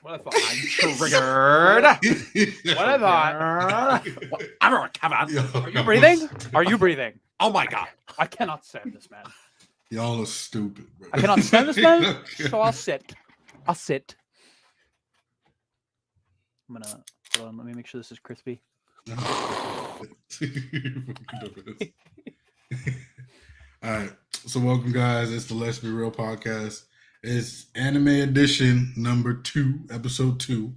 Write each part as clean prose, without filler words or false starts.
Whatever, I'm triggered. Whatever. Whatever, Kevin. Are you breathing? Are you breathing? Oh my god. I cannot stand this man. Y'all are stupid, bro. I cannot stand this man, so I'll sit. I'll sit. I'm gonna hold on, let me make sure this is crispy. All right, so welcome, guys. It's the Let's Be Real podcast. It's anime edition number 2, episode 2,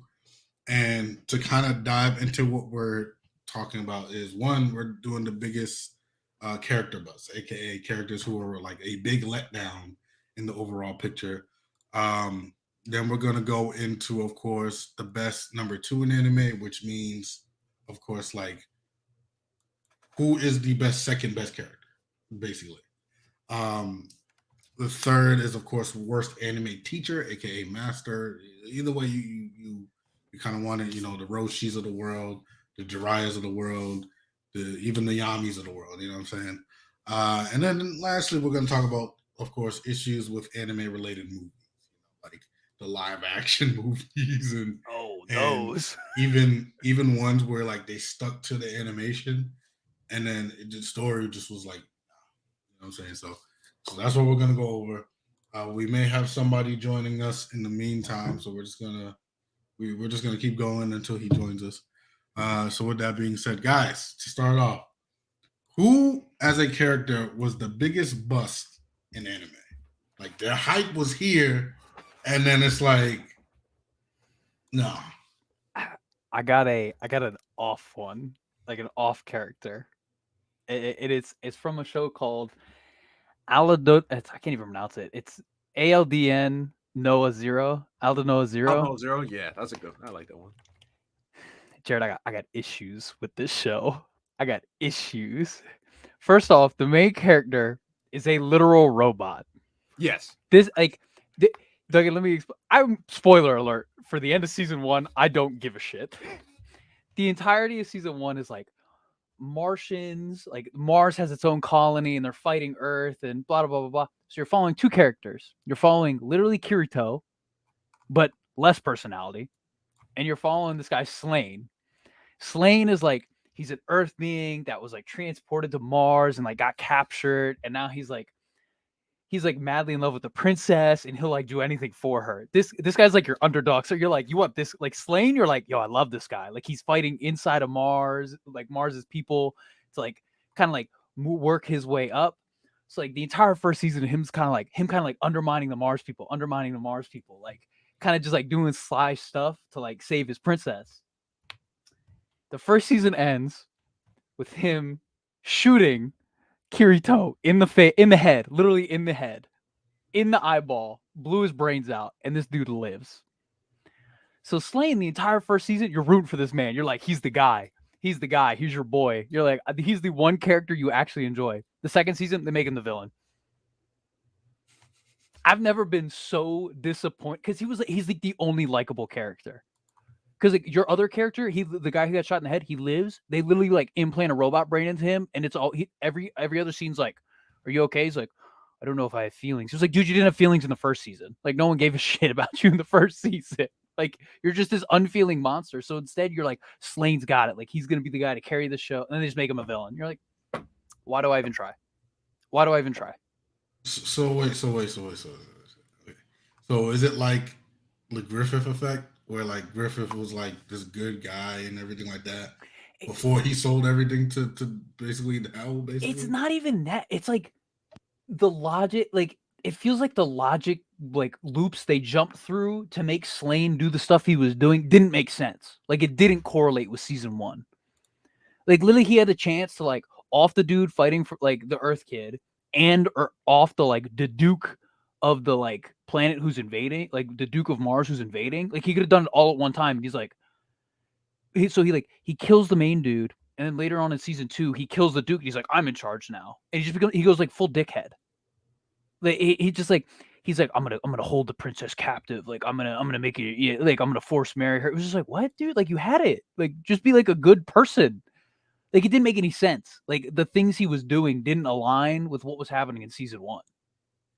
and to kind of dive into what we're talking about is one, we're doing the biggest character bust, aka characters who are like a big letdown in the overall picture. Then we're gonna go into, of course, the best number 2 in anime, which means, of course, like who is the second best character, basically. Um, the third is, of course, worst anime teacher, aka master. Either way, you kind of want it, the Roshis of the world, the Jiraiya's of the world, even the Yamis of the world. You know what I'm saying? And then lastly, we're going to talk about, of course, issues with anime related movies, like the live action movies and Those. even ones where like they stuck to the animation, and then the story just was like, you know what I'm saying? So that's what we're gonna go over. We may have somebody joining us in the meantime, so we're just gonna keep going until he joins us. So with that being said, guys, to start off, who as a character was the biggest bust in anime? Like their hype was here, and then it's like, no. I got an off one, like an off character. It's from a show called Aldno. I can't even pronounce it. It's ALDN Noah Zero. Aldo Noah Zero. Oh, Zero. Yeah, that's a good. I like that one. Jared, I got issues with this show. I got issues. First off, the main character is a literal robot. Yes. This like, Doug, let me. I'm spoiler alert for the end of season 1. I don't give a shit. The entirety of season 1 is like Martians, like Mars has its own colony and they're fighting Earth and blah blah blah blah. So you're following 2 characters. You're following literally Kirito, but less personality, and you're following this guy Slain. Slain is like he's an Earth being that was like transported to Mars and like got captured, and now he's like madly in love with the princess, and he'll like do anything for her. This guy's like your underdog. So you're like, you want this like Slain? You're like, yo, I love this guy. Like he's fighting inside of Mars, like Mars's people to like kind of like work his way up. So like the entire first season of him kind of like undermining the Mars people, like kind of just like doing sly stuff to like save his princess. The first season ends with him shooting Kirito in the head, literally in the head, in the eyeball, blew his brains out, and this dude lives. So Slain, the entire first season, you're rooting for this man. You're like, he's the guy. He's the guy. He's your boy. You're like, he's the one character you actually enjoy. The second season, they make him the villain. I've never been so disappointed because he's like the only likable character. Because like your other character, the guy who got shot in the head, he lives. They literally like implant a robot brain into him, and it's all every other scene's like, "Are you okay?" He's like, "I don't know if I have feelings." He was like, "Dude, you didn't have feelings in the first season. Like no one gave a shit about you in the first season. Like you're just this unfeeling monster." So instead, you're like, "Slane's got it. Like he's gonna be the guy to carry the show," and then they just make him a villain. You're like, "Why do I even try? Why do I even try?" So is it like the Griffith effect, where like Griffith was like this good guy and everything like that before he sold everything to basically the hell? Basically, it's not even that. It's like the logic, like it feels like the logic like loops they jumped through to make Slain do the stuff he was doing didn't make sense. Like it didn't correlate with season 1. Like literally he had a chance to like off the dude fighting for like the Earth Kid and or off the like the Duke of the like planet who's invading, like the Duke of Mars who's invading. Like he could have done it all at one time. And he's like he kills the main dude, and then later on in season 2 he kills the Duke. And he's like, I'm in charge now, and he goes like full dickhead. Like he just like he's like, I'm gonna hold the princess captive. Like I'm gonna make it. Yeah, like I'm gonna force marry her. It was just like, what, dude? Like you had it. Like just be like a good person. Like it didn't make any sense. Like the things he was doing didn't align with what was happening in season 1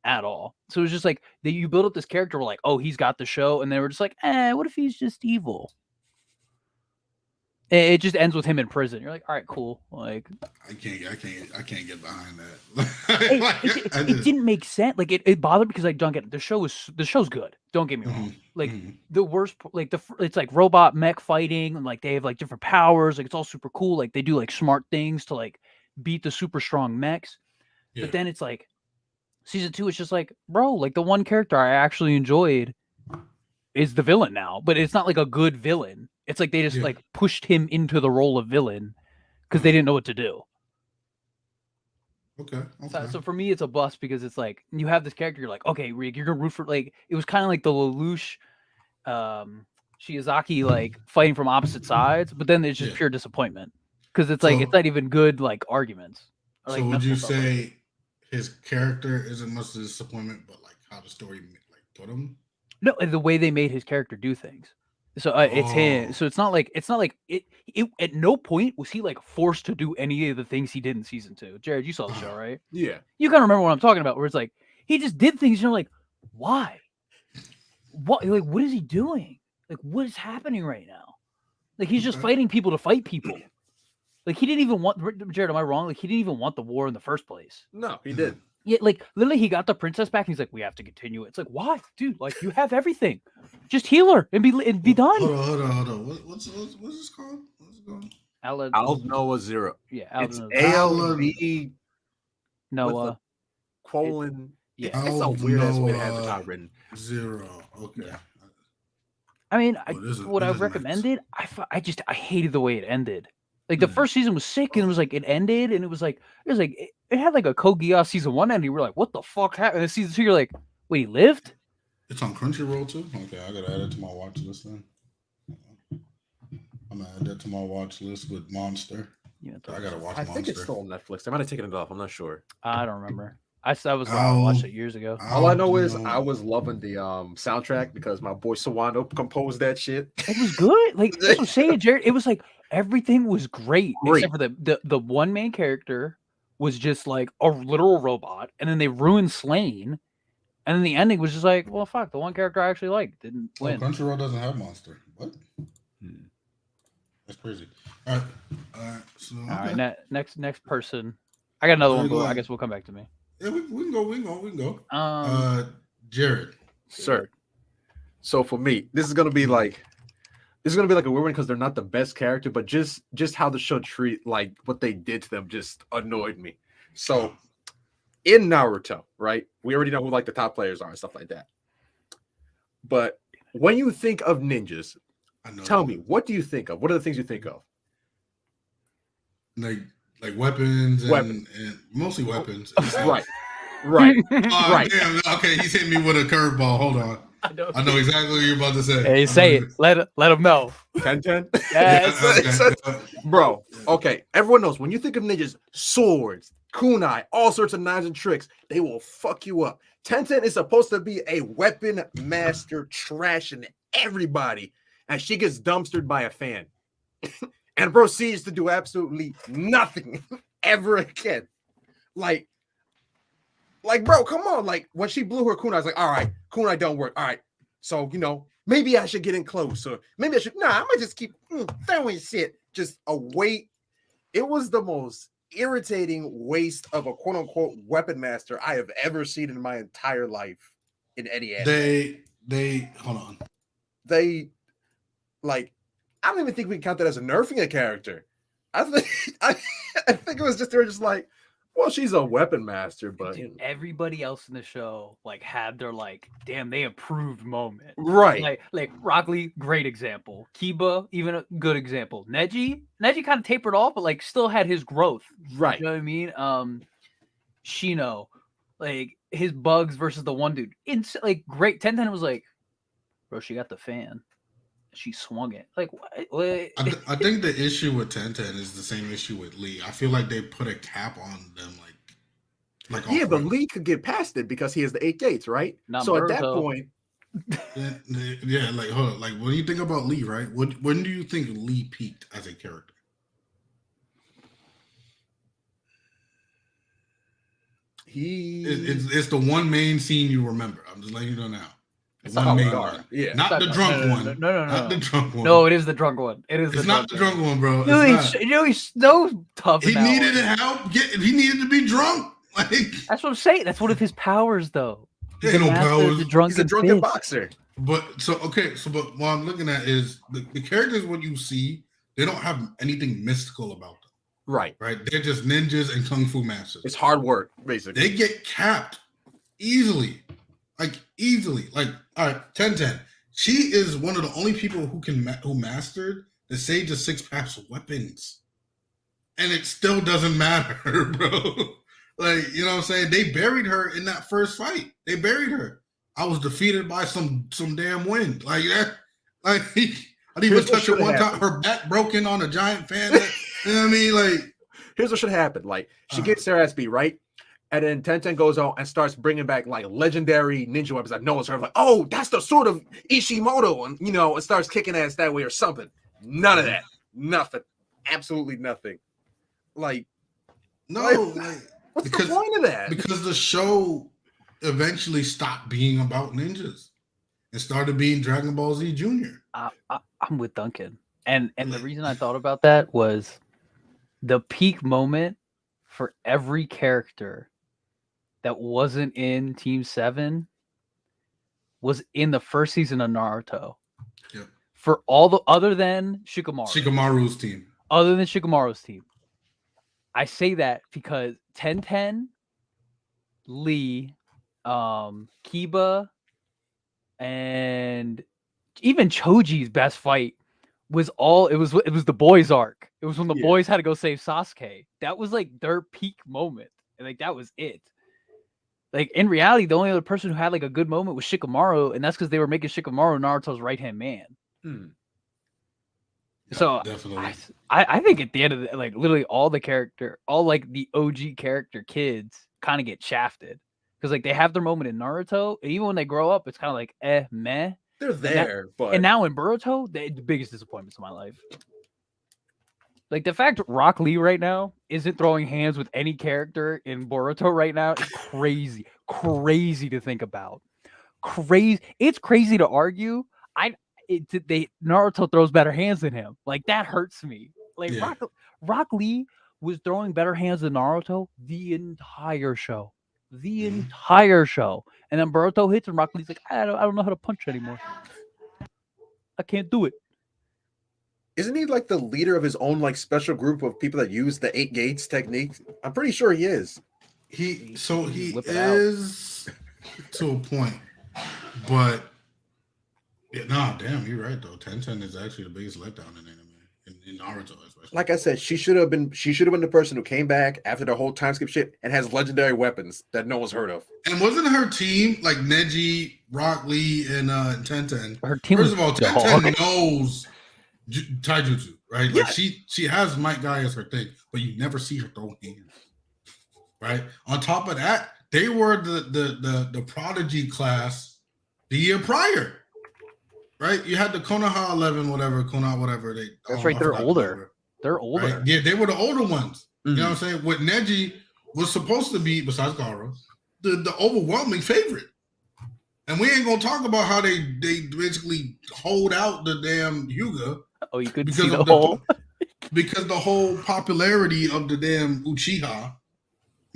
at all. So it was just like that you build up this character, we're like, oh, he's got the show, and they were just like, what if he's just evil? It just ends with him in prison. You're like, all right, cool. Like, I can't get behind that. it didn't make sense. Like, it bothered because I don't get it. The show's good. Don't get me wrong. Like the worst, like it's like robot mech fighting, and like they have like different powers. Like it's all super cool. Like they do like smart things to like beat the super strong mechs. Yeah. But then it's like season 2. It's just like, bro, like the one character I actually enjoyed is the villain now, but it's not like a good villain. It's like they just like pushed him into the role of villain because they didn't know what to do. Okay. So for me, it's a bust because it's like you have this character, you're like, okay, Rick, you're gonna root for like it was kind of like the Lelouch, Shiozaki like fighting from opposite sides, but then it's just pure disappointment because it's like it's not even good like arguments. Or, like, so would you say his character isn't much of a disappointment, but like how the story like put him? No, the way they made his character do things. So it's him. So it's not like it. At no point was he like forced to do any of the things he did in season 2. Jared, you saw the show, right? Yeah. You kind of remember what I'm talking about, where it's like he just did things. You're like, why? What? Like, what is he doing? Like, what is happening right now? Like, he's just fighting people to fight people. Like, he didn't even want. Jared, am I wrong? Like, he didn't even want the war in the first place. No, he did. Yeah, like literally, he got the princess back, and he's like, "We have to continue it." It's like, why, dude? Like, you have everything. Just heal her and be done. Hold on. What's this called? What's it called? Aldnoah Zero. Yeah, it's ALV Noah colon. Yeah, it's a weird ass way to have the title written. Zero. Okay. Yeah. I mean, would I this is recommend nice. it? I hated the way it ended. Like the first season was sick, and it was like it ended, and it had like a Code Geass season 1 ending. We're like, what the fuck happened? And season 2, you're like, wait, he lived? It's on Crunchyroll too. Okay, I gotta add it to my watch list then. I'm gonna add that to my watch list with Monster. Yeah, I gotta watch. I Monster. think it's still on Netflix. They might have taken it off. I'm not sure. I don't remember. I was gonna watch it years ago. All I know is I was loving the soundtrack because my boy Sawano composed that shit. It was good. Like that's what I'm saying, Jared. It was like everything was great. Except for the one main character was just like a literal robot, and then they ruined Slain, and then the ending was just like, well, fuck, the one character I actually liked didn't win. Crunchyroll doesn't have Monster. What? That's crazy. All right. So, all right. Next person. I got another one, but I guess we'll come back to me. Yeah, we can go. Jared. Sir. So for me, this is gonna be like a weird one because they're not the best character, but just how the show treat like what they did to them just annoyed me. So in Naruto, right? We already know who like the top players are and stuff like that. But when you think of ninjas, tell me, what do you think of? What are the things you think of? Like weapons and mostly weapons. Right. Right. Damn, okay, he's hitting me with a curveball. Hold on. I know exactly what you're about to say. Hey, say it. Let him know. 10-10? Yes. Okay. Bro, okay. Everyone knows when you think of ninjas, swords, kunai, all sorts of knives and tricks, they will fuck you up. Tenten is supposed to be a weapon master trashing everybody, and she gets dumpstered by a fan. And proceeds to do absolutely nothing ever again. Like, bro, come on. Like, when she blew her kunai, I was like, all right, kunai don't work. All right, so, maybe I should get in close. Or maybe I might just keep throwing shit. Just a wait. It was the most irritating waste of a quote-unquote weapon master I have ever seen in my entire life in any anime. They hold on. They, like, I don't even think we can count that as a nerfing a character. I think it was just, they were just like, well, she's a weapon master, but dude, everybody else in the show like had their like, damn, they improved moment. Right. Like Rock Lee, great example. Kiba, even a good example. Neji kind of tapered off, but like still had his growth. Right. You know what I mean? Shino, like his bugs versus the one dude. It's like great. Tenten was like, bro, she got the fan. She swung it. Like what? I think the issue with Tenten is the same issue with Lee. I feel like they put a cap on them, like yeah, but Lee could get past it because he has the 8 gates, right? Not so Naruto. At that point, yeah, like hold on, like when you think about Lee, right? When do you think Lee peaked as a character? It's the one main scene you remember. I'm just letting you know now. It's One not main Gar. one. Yeah. Not the drunk one. No. Not the drunk one. No, it is the drunk one. It is. It's not the drunk one, bro. You know, It's not. he's so tough. He in that needed one. help. He needed to be drunk. Like, That's what I'm saying. That's one of his powers, though. there ain't no Master of powers. the He's a drunken drunken fist. boxer. But but what I'm looking at is the characters. What you see, they don't have anything mystical about them, Right. right? They're just ninjas and kung fu masters. It's hard work, basically. They get capped easily, like all right, 10-10. She is one of the only people who mastered the Sage of Six Paths weapons, and it still doesn't matter, bro. Like, you know what I'm saying? They buried her in that first fight. They buried her. I was defeated by some damn wind. Like that. Like I didn't even Here's what touch her should've one time. happened. Her back broken on a giant fan. You know what I mean? Like, Here's what should happen. Like, she gets her ass beat, right? And then Tenten goes on and starts bringing back like legendary ninja weapons that no one's heard of. Like, oh, that's the sword of Ishimoto, and and starts kicking ass that way or something. None of that. Nothing. Absolutely nothing. Like, no, like, what's the point of that? Because the show eventually stopped being about ninjas and started being Dragon Ball Z Junior. I'm with Duncan, and the reason I thought about that was the peak moment for every character that wasn't in Team 7 was in the first season of Naruto. Yeah. For all the other than Shikamaru's team. Other than Shikamaru's team. I say that because 10-10, Lee, Kiba, and even Choji's best fight was the boys arc. It was when the boys had to go save Sasuke. That was like their peak moment. And like that was it. Like in reality, the only other person who had like a good moment was Shikamaru, and that's because they were making Shikamaru Naruto's right-hand man. Yeah, So definitely. I think at the end of the, like literally all like the OG character kids kind of get shafted because like they have their moment in Naruto, and even when they grow up, it's kind of like meh. They're there, but And now in Boruto, the biggest disappointments of my life. Like the fact Rock Lee right now isn't throwing hands with any character in Boruto right now is crazy to think about. Crazy. It's crazy to argue. Naruto throws better hands than him. Like that hurts me. Like Rock Lee was throwing better hands than Naruto the entire show. And then Boruto hits and Rock Lee's like, I don't know how to punch anymore. I can't do it. Isn't he like the leader of his own like special group of people that use the 8 gates technique? I'm pretty sure he is. He Whip it is to a point, but damn, you're right though. 10-10 is actually the biggest letdown in anime, in Naruto especially. Like I said, she should have been the person who came back after the whole time skip shit and has legendary weapons that no one's heard of. And wasn't her team like Neji, Rock Lee, and 10-10? Her team First of all, was 10-10 knows taijutsu, right? Like Yeah. she has Might Guy as her thing, but you never see her throw hands. Right. On top of that, they were the prodigy class the year prior. Right? You had the Konoha 11, whatever. That's right, they're older. They're older. Right? Yeah, they were the older ones. You know what I'm saying? What Neji was supposed to be, besides Gaara, the overwhelming favorite. And we ain't gonna talk about how they basically hold out the damn Hyuga. Oh, you could because see the of whole. Because the whole popularity of the damn Uchiha.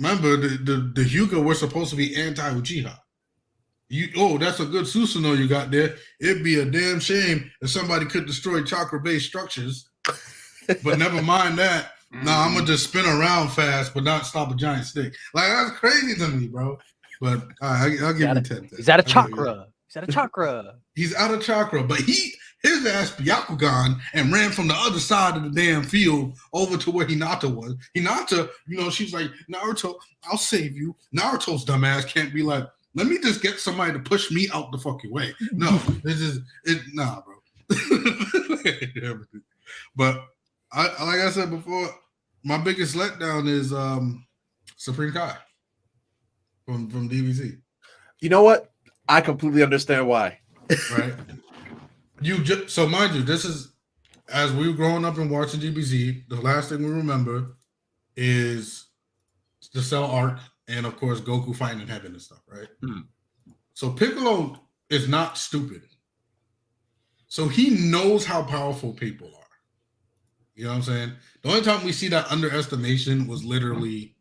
Remember, the Hyuga were supposed to be anti-Uchiha. That's a good Susanoo you got there. It'd be a damn shame if somebody could destroy chakra-based structures. But never mind that. Nah, I'm gonna just spin around fast, but not stop a giant stick. Like that's crazy to me, bro. But I'll give you 10. He's out of chakra. He's out of chakra, but his ass Byakugan and ran from the other side of the damn field over to where Hinata was. Hinata, she's like, Naruto, I'll save you. Naruto's dumbass can't be like, let me just get somebody to push me out the fucking way. No, nah, bro. But like I said before, my biggest letdown is Supreme Kai from DBZ. You know what? I completely understand why. Right. So mind you, this is as we were growing up and watching DBZ, the last thing we remember is the Cell arc and of course Goku fighting in heaven and stuff, right? Hmm. So Piccolo is not stupid. So he knows how powerful people are. You know what I'm saying? The only time we see that underestimation was literally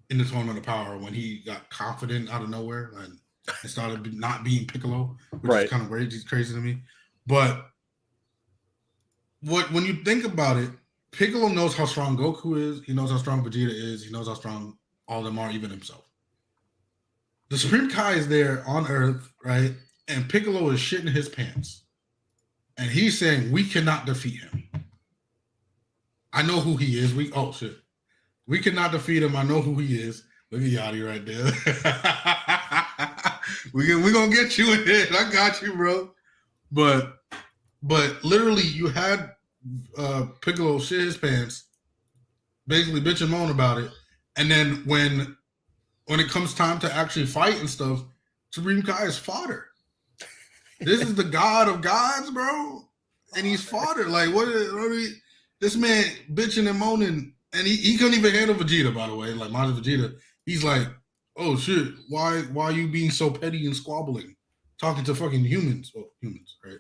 in the Tournament of Power when he got confident out of nowhere and started not being Piccolo, which is kind of weird. It's crazy to me. But when you think about it, Piccolo knows how strong Goku is. He knows how strong Vegeta is. He knows how strong all of them are, even himself. The Supreme Kai is there on Earth, right? And Piccolo is shitting his pants. And he's saying, we cannot defeat him. I know who he is. We cannot defeat him. I know who he is. Look at Yachty right there. We're going to get you in it. I got you, bro. But literally, you had Piccolo shit his pants, basically bitch and moan about it. And then when it comes time to actually fight and stuff, Supreme Kai is fodder. This is the god of gods, bro. And he's fodder. Like, what this man bitching and moaning, and he couldn't even handle Vegeta, by the way. Like, Majin Vegeta, he's like, oh shit, why are you being so petty and squabbling? Talking to fucking humans, right?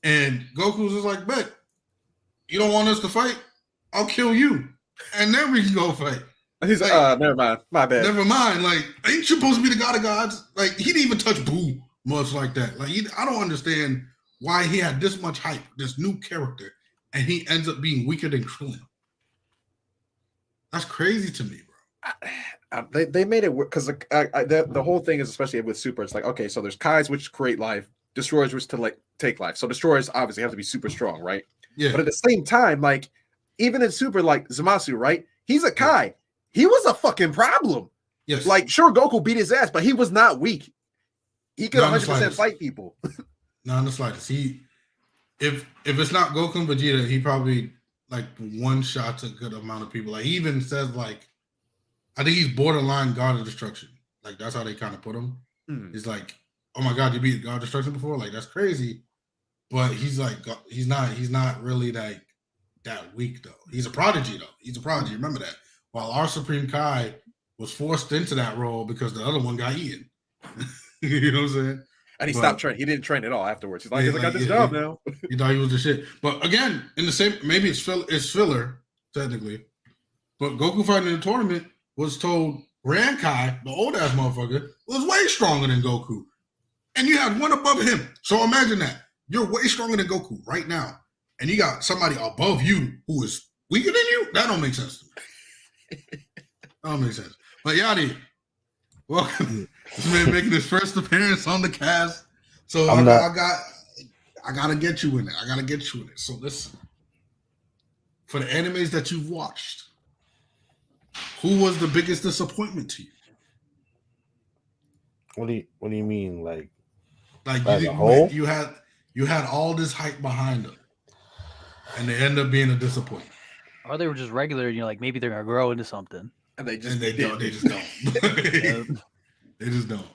And Goku's just like, bet, you don't want us to fight? I'll kill you. And then we can go fight. He's like, never mind. My bad. Never mind. Like, ain't you supposed to be the god of gods? Like, he didn't even touch Boo much like that. Like, I don't understand why he had this much hype, this new character, and he ends up being weaker than Krillin. That's crazy to me, bro. They made it work because the whole thing is, especially with Super, it's like, okay, so there's Kais which create life, Destroyers which to like take life. So Destroyers obviously have to be super strong, right? Yeah. But at the same time, like even in Super, like Zamasu, right? He's a Kai. He was a fucking problem. Yes. Like, sure, Goku beat his ass, but he was not weak. He could 100% fight people. Not in the slightest. If it's not Goku and Vegeta, he probably like one shots a good amount of people. Like, he even says, like, I think he's borderline God of Destruction. Like, that's how they kind of put him. He's like, oh my God, you beat God of Destruction before? Like, that's crazy. But he's like, he's not really like that weak though. He's a prodigy though. He's a prodigy. Remember that. While our Supreme Kai was forced into that role because the other one got eaten. You know what I'm saying? And he stopped training. He didn't train at all afterwards. He's like, I got this job now. He thought he was the shit. But again, in the same, maybe it's filler, technically. But Goku fighting in the tournament was told Rankai, the old ass motherfucker, was way stronger than Goku. And you had one above him. So imagine that. You're way stronger than Goku right now. And you got somebody above you who is weaker than you? That don't make sense to me. That don't make sense. But Yachty, welcome. This man making his first appearance on the cast. So I gotta get you in it. I gotta get you in it. So listen. For the animes that you've watched, who was the biggest disappointment to you? What do you mean? Like you had all this hype behind them, and they end up being a disappointment. Or they were just regular, and you're like, maybe they're gonna grow into something. And they just don't. They just don't.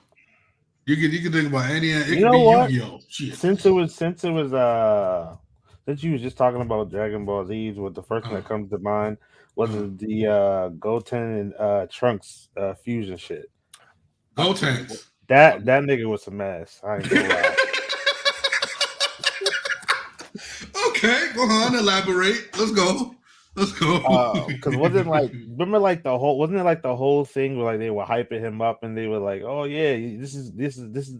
You can think about any. It You know what? Yu-Gi-Oh. Shit. Since you was just talking about Dragon Ball Z, what the first thing that comes to mind was the Goten and Trunks fusion shit. Goten. That nigga was a mess. I ain't gonna lie. Okay, go on, elaborate. Let's go. Because wasn't the whole thing where like they were hyping him up and they were like, oh yeah, this is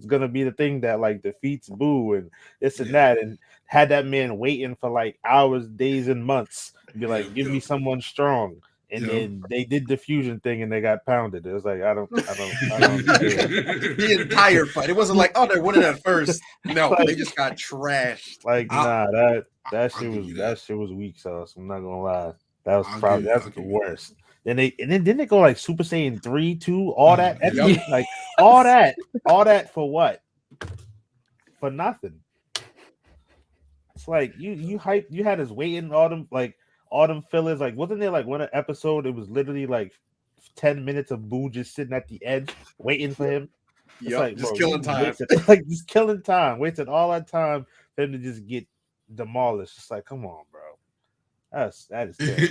gonna be the thing that like defeats Boo and this and that, and had that man waiting for like hours, days, and months to be like, give me someone strong. And then they did the fusion thing and they got pounded. It was like I don't the entire fight. It wasn't like, oh, they're winning at first. No, like, they just got trashed. Like that shit was weak sauce. I'm not gonna lie. That was probably the worst. Didn't they go like Super Saiyan 3, 2, all that? Like all that for what? For nothing. It's like you had us waiting all them fillers. Like, wasn't there like one episode? It was literally like 10 minutes of Boo just sitting at the edge waiting for him. It's like, just killing time. Just killing time. Wasted all that time for him to just get demolished. It's like, come on, bro. That is terrible.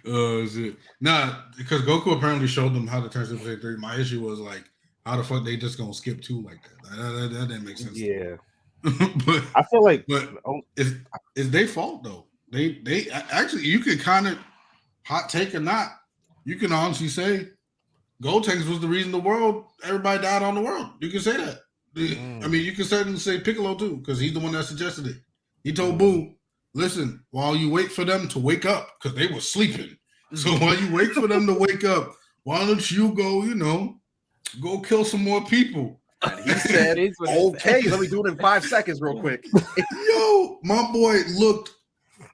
Oh shit! Nah, because Goku apparently showed them how to turn Super Saiyan 3. My issue was like, how the fuck they just gonna skip 2 like that? That didn't make sense. Yeah, but I feel like, it's their fault though. They actually, you can kind of hot take or not. You can honestly say Gotenks was the reason everybody died on the world. You can say that. I mean, you can certainly say Piccolo too, because he's the one that suggested it. He told Boo, listen, while you wait for them to wake up, because they were sleeping. So while you wait for them to wake up, why don't you go, go kill some more people? And he said, okay, let me do it in 5 seconds real quick. Yo, my boy looked,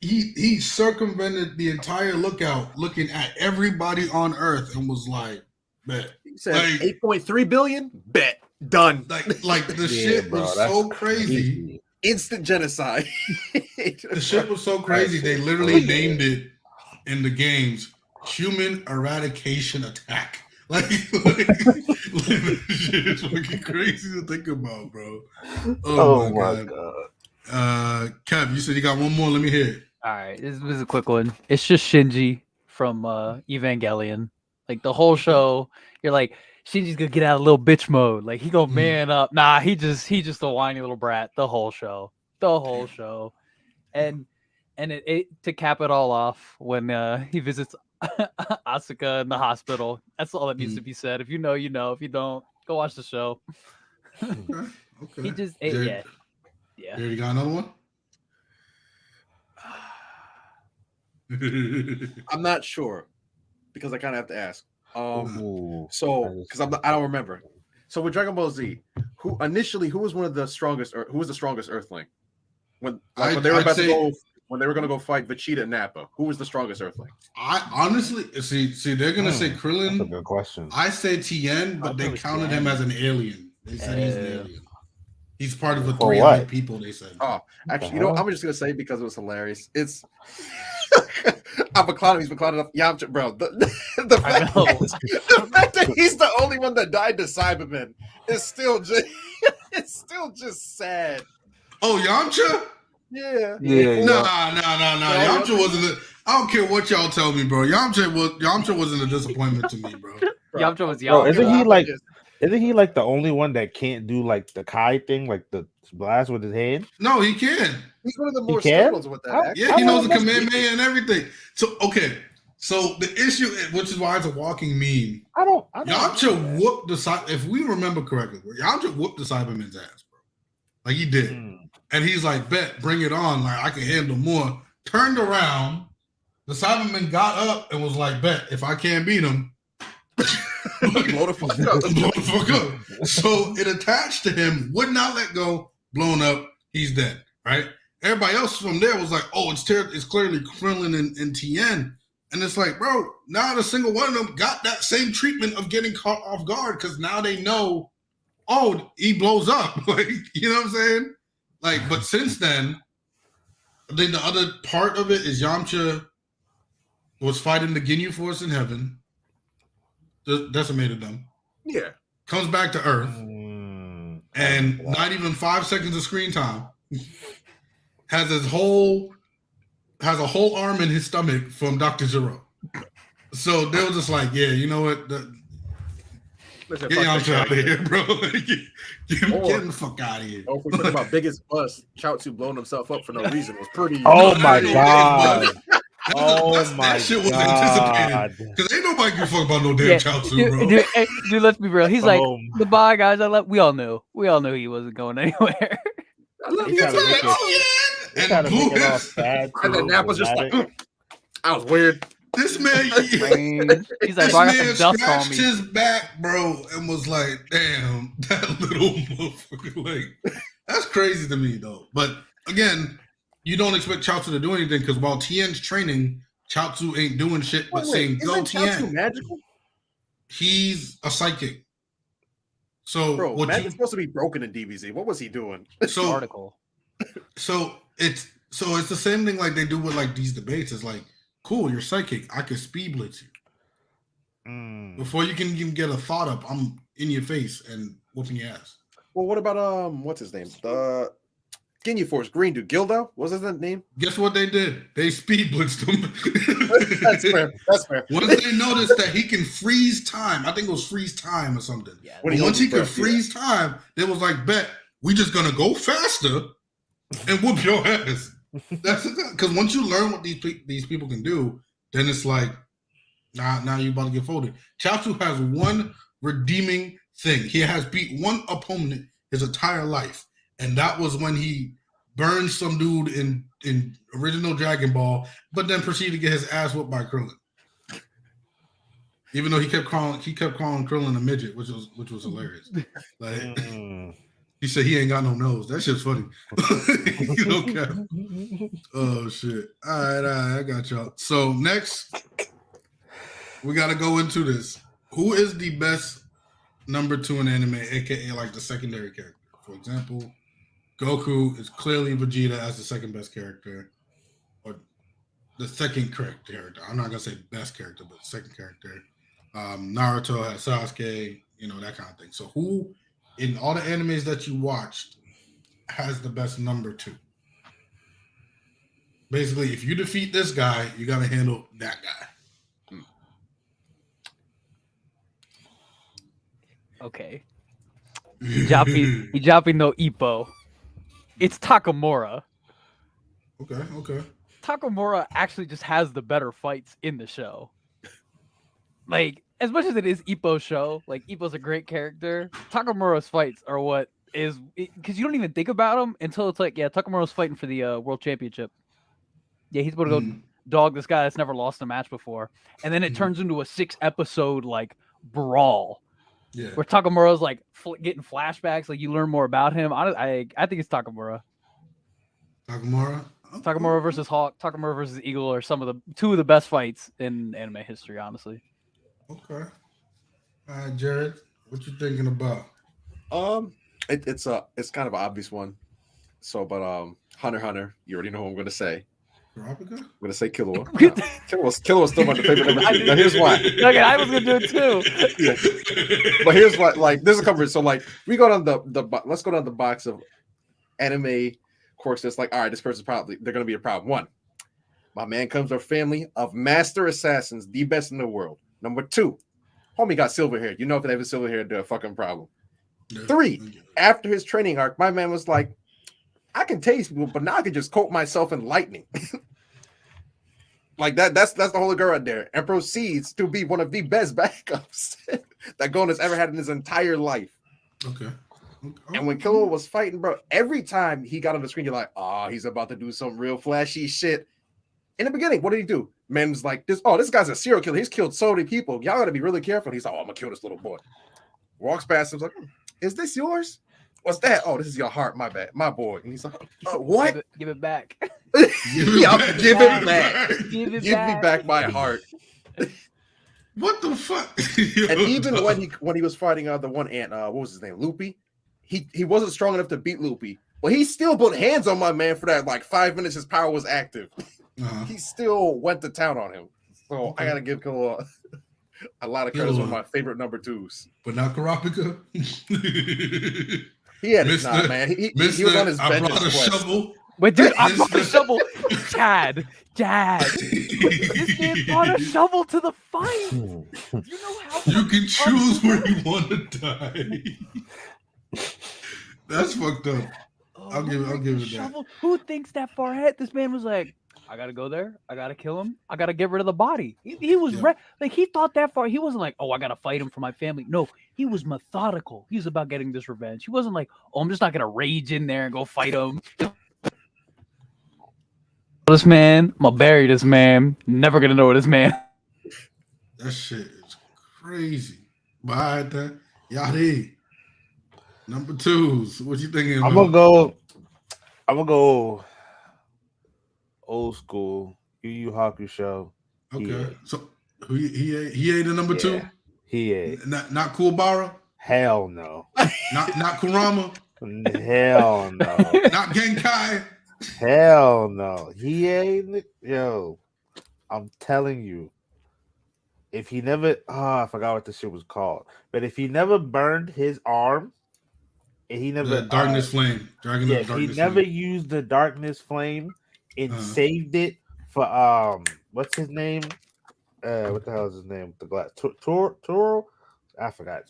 he circumvented the entire lookout, looking at everybody on Earth and was like, bet. He said, 8.3 billion? Bet. Done. Like the shit was so crazy. Instant genocide. The shit was so crazy. They literally named it in the games Human Eradication Attack. Like shit is fucking crazy to think about, bro. Oh my god. Kev, you said you got one more. Let me hear it. All right, this is a quick one. It's just Shinji from Evangelion. Like the whole show, you're like, Shinji's gonna get out of little bitch mode. Like he gonna man up. Nah, he just a whiny little brat. The whole show, and it to cap it all off when he visits Asuka in the hospital. That's all that needs to be said. If you know, you know. If you don't, go watch the show. Okay. He just yeah. You got another one? I'm not sure because I kind of have to ask. So because I don't remember. So with Dragon Ball Z, who was one of the strongest, or who was the strongest Earthling? When they were gonna go fight Vegeta and Nappa, who was the strongest Earthling? I honestly see they're gonna say Krillin. That's a good question. I say Tien, but they counted him as an alien. They said he's an alien. He's part of the 300 people. They said. Oh, actually, I'm just gonna say because it was hilarious. It's I've been clowning up Yamcha, bro. The fact that he's the only one that died to Cybermen is still just sad. Oh, Yamcha? Yeah. Nah. Yamcha wasn't. I don't care what y'all tell me, bro. Yamcha wasn't a disappointment to me, bro. Yamcha was Yamcha. Isn't he like the only one that can't do like the Kai thing, like the blast with his hand? No, he can. He's one of the more skills with that. Yeah, he knows the Kamehameha and everything. So the issue, which is why it's a walking meme. Yamcha whooped the if we remember correctly, Yamcha whooped the Cybermen's ass, bro. Like he did, and he's like, "Bet, bring it on! Like I can handle more." Turned around, the Cybermen got up and was like, "Bet, if I can't beat him." Blow the fuck up. So it attached to him, would not let go, blown up, he's dead, right? Everybody else from there was like, oh, it's clearly Krillin and Tien. And it's like, bro, not a single one of them got that same treatment of getting caught off guard because now they know, oh, he blows up. Like, you know what I'm saying? Like, but since then, then the other part of it is Yamcha was fighting the Ginyu Force in heaven. Decimated them. Yeah. Comes back to Earth. And not even 5 seconds of screen time. Has a whole arm in his stomach from Dr. Zero. So they were just like, yeah, you know what? Get Yamcha out of here, bro. Get the fuck out of here. Oh, if we're talking about biggest bust, Chaozu blowing himself up for no reason was pretty. Oh my god. That shit was anticipated because ain't nobody give a fuck about no damn Chaozu, bro. Dude, let's be real. He's like, goodbye, guys. We all knew he wasn't going anywhere. And then Nappa's just like, I was weird. This man, he's like, this man scratched his back, bro, and was like, damn, that little motherfucker. Like, that's crazy to me, though. But again, you don't expect Chaozu to do anything because while Tien's training, Chaozu ain't doing shit but saying, go Tien. Magical? He's a psychic. So, bro, Magic's supposed to be broken in DBZ. What was he doing? So it's the same thing like they do with like these debates. It's like, cool, you're psychic. I can speed blitz you. Before you can even get a thought up, I'm in your face and whooping your ass. Well, what about what's his name? Ginyu Force Green dude, Gildo, what was his name? Guess what they did? They speed blitzed him. That's fair. That's fair. Once they noticed that he can freeze time, I think it was freeze time or something. Yeah. When Once he could breath, freeze time, they was like, bet we just gonna go faster and whoop your ass. That's because once you learn what these people can do, then it's like, now you about to get folded. Chaozu has one redeeming thing. He has beat one opponent his entire life, and that was when he burned some dude in original Dragon Ball, but then proceeded to get his ass whooped by Krillin. Even though he kept calling Krillin a midget, which was hilarious. Like he said he ain't got no nose. That shit's funny. You don't care. Oh shit. All right, I got y'all. So next, we gotta go into this. Who is the best number 2 in anime, aka like the secondary character? For example, Goku is clearly Vegeta as the second best character, or the second correct character. I'm not gonna say best character, but second character. Naruto has Sasuke, that kind of thing. So who in all the animes that you watched has the best number 2? Basically, if you defeat this guy, you gotta handle that guy. Okay. Hijabi no Ippo. It's Takamura. Okay. Takamura actually just has the better fights in the show. Like, as much as it is Ippo's show, like Ippo's a great character, Takamura's fights are what is, because you don't even think about them until it's like, yeah, Takamura's fighting for the World Championship. Yeah, he's going to go dog this guy that's never lost a match before, and then it turns into a 6-episode like brawl. Yeah. Where Takamura's like getting flashbacks, like you learn more about him. I think it's Takamura. Takamura versus Hawk, Takamura versus Eagle are two of the best fights in anime history, honestly. Okay. All right, Jared, what you thinking about? It's kind of an obvious one. So, but Hunter x Hunter, you already know what I'm going to say. Kurapika? I'm going to say Killua. Killua was still my favorite number 2. Now here's why. Okay, I was going to do it too. Yeah. But here's what, like, there's a coverage. So, like, we go down let's go down the box of anime quirks that's like, all right, this person's they're going to be a problem. 1, my man comes from a family of master assassins, the best in the world. Number 2, homie got silver hair. You know, if they have a silver hair, they're a fucking problem. 3, after his training arc, my man was like, I can taste people, but now I can just coat myself in lightning. Like that's the holy girl right there, and proceeds to be one of the best backups that Gon has ever had in his entire life. Okay. And when Killua was fighting, bro, every time he got on the screen, you're like, oh, he's about to do some real flashy shit. In the beginning, what did he do? Man's like, this guy's a serial killer. He's killed so many people. Y'all gotta be really careful. He's like, oh, I'm gonna kill this little boy. Walks past him, like, is this yours? What's that? Oh, this is your heart. My bad. My boy. And he's like, what? Give it back. Give it back. Give me back my heart. What the fuck? And even when he was fighting the one ant, what was his name? Loopy. He wasn't strong enough to beat Loopy, but he still put hands on my man for that like 5 minutes. His power was active. He still went to town on him. So I gotta give Killua a lot of credit. One of my favorite number 2s. But not Kurapika. He had man. He was on his bench. I brought a shovel. Wait, dude, I brought a shovel. Dad. This man brought a shovel to the fight. You know how you can choose where you want to die. That's fucked up. I'll give it that. Who thinks that far ahead? This man was like, I gotta go there. I gotta kill him. I gotta get rid of the body. He was like he thought that far. He wasn't like, oh, I gotta fight him for my family. No, he was methodical. He was about getting this revenge. He wasn't like, oh, I'm just not gonna rage in there and go fight him. This man, I'm gonna bury this man. Never gonna know this man. That shit is crazy. Bye, that Yadi. Number 2s. What you thinking? I'm gonna go old school. Yu Yu Hakusho. Okay. So he ain't the number 2? He ain't. Not Kuwabara? Hell no. not Kurama? Hell no. Not Genkai? Hell no. He ain't. Yo, I'm telling you. If he never, I forgot what the shit was called. But if he never burned his arm and he never Darkness Flame. Dragon of Darkness. He never used the Darkness Flame and saved it for what's his name? What the hell is his name? The glass Toro? I forgot.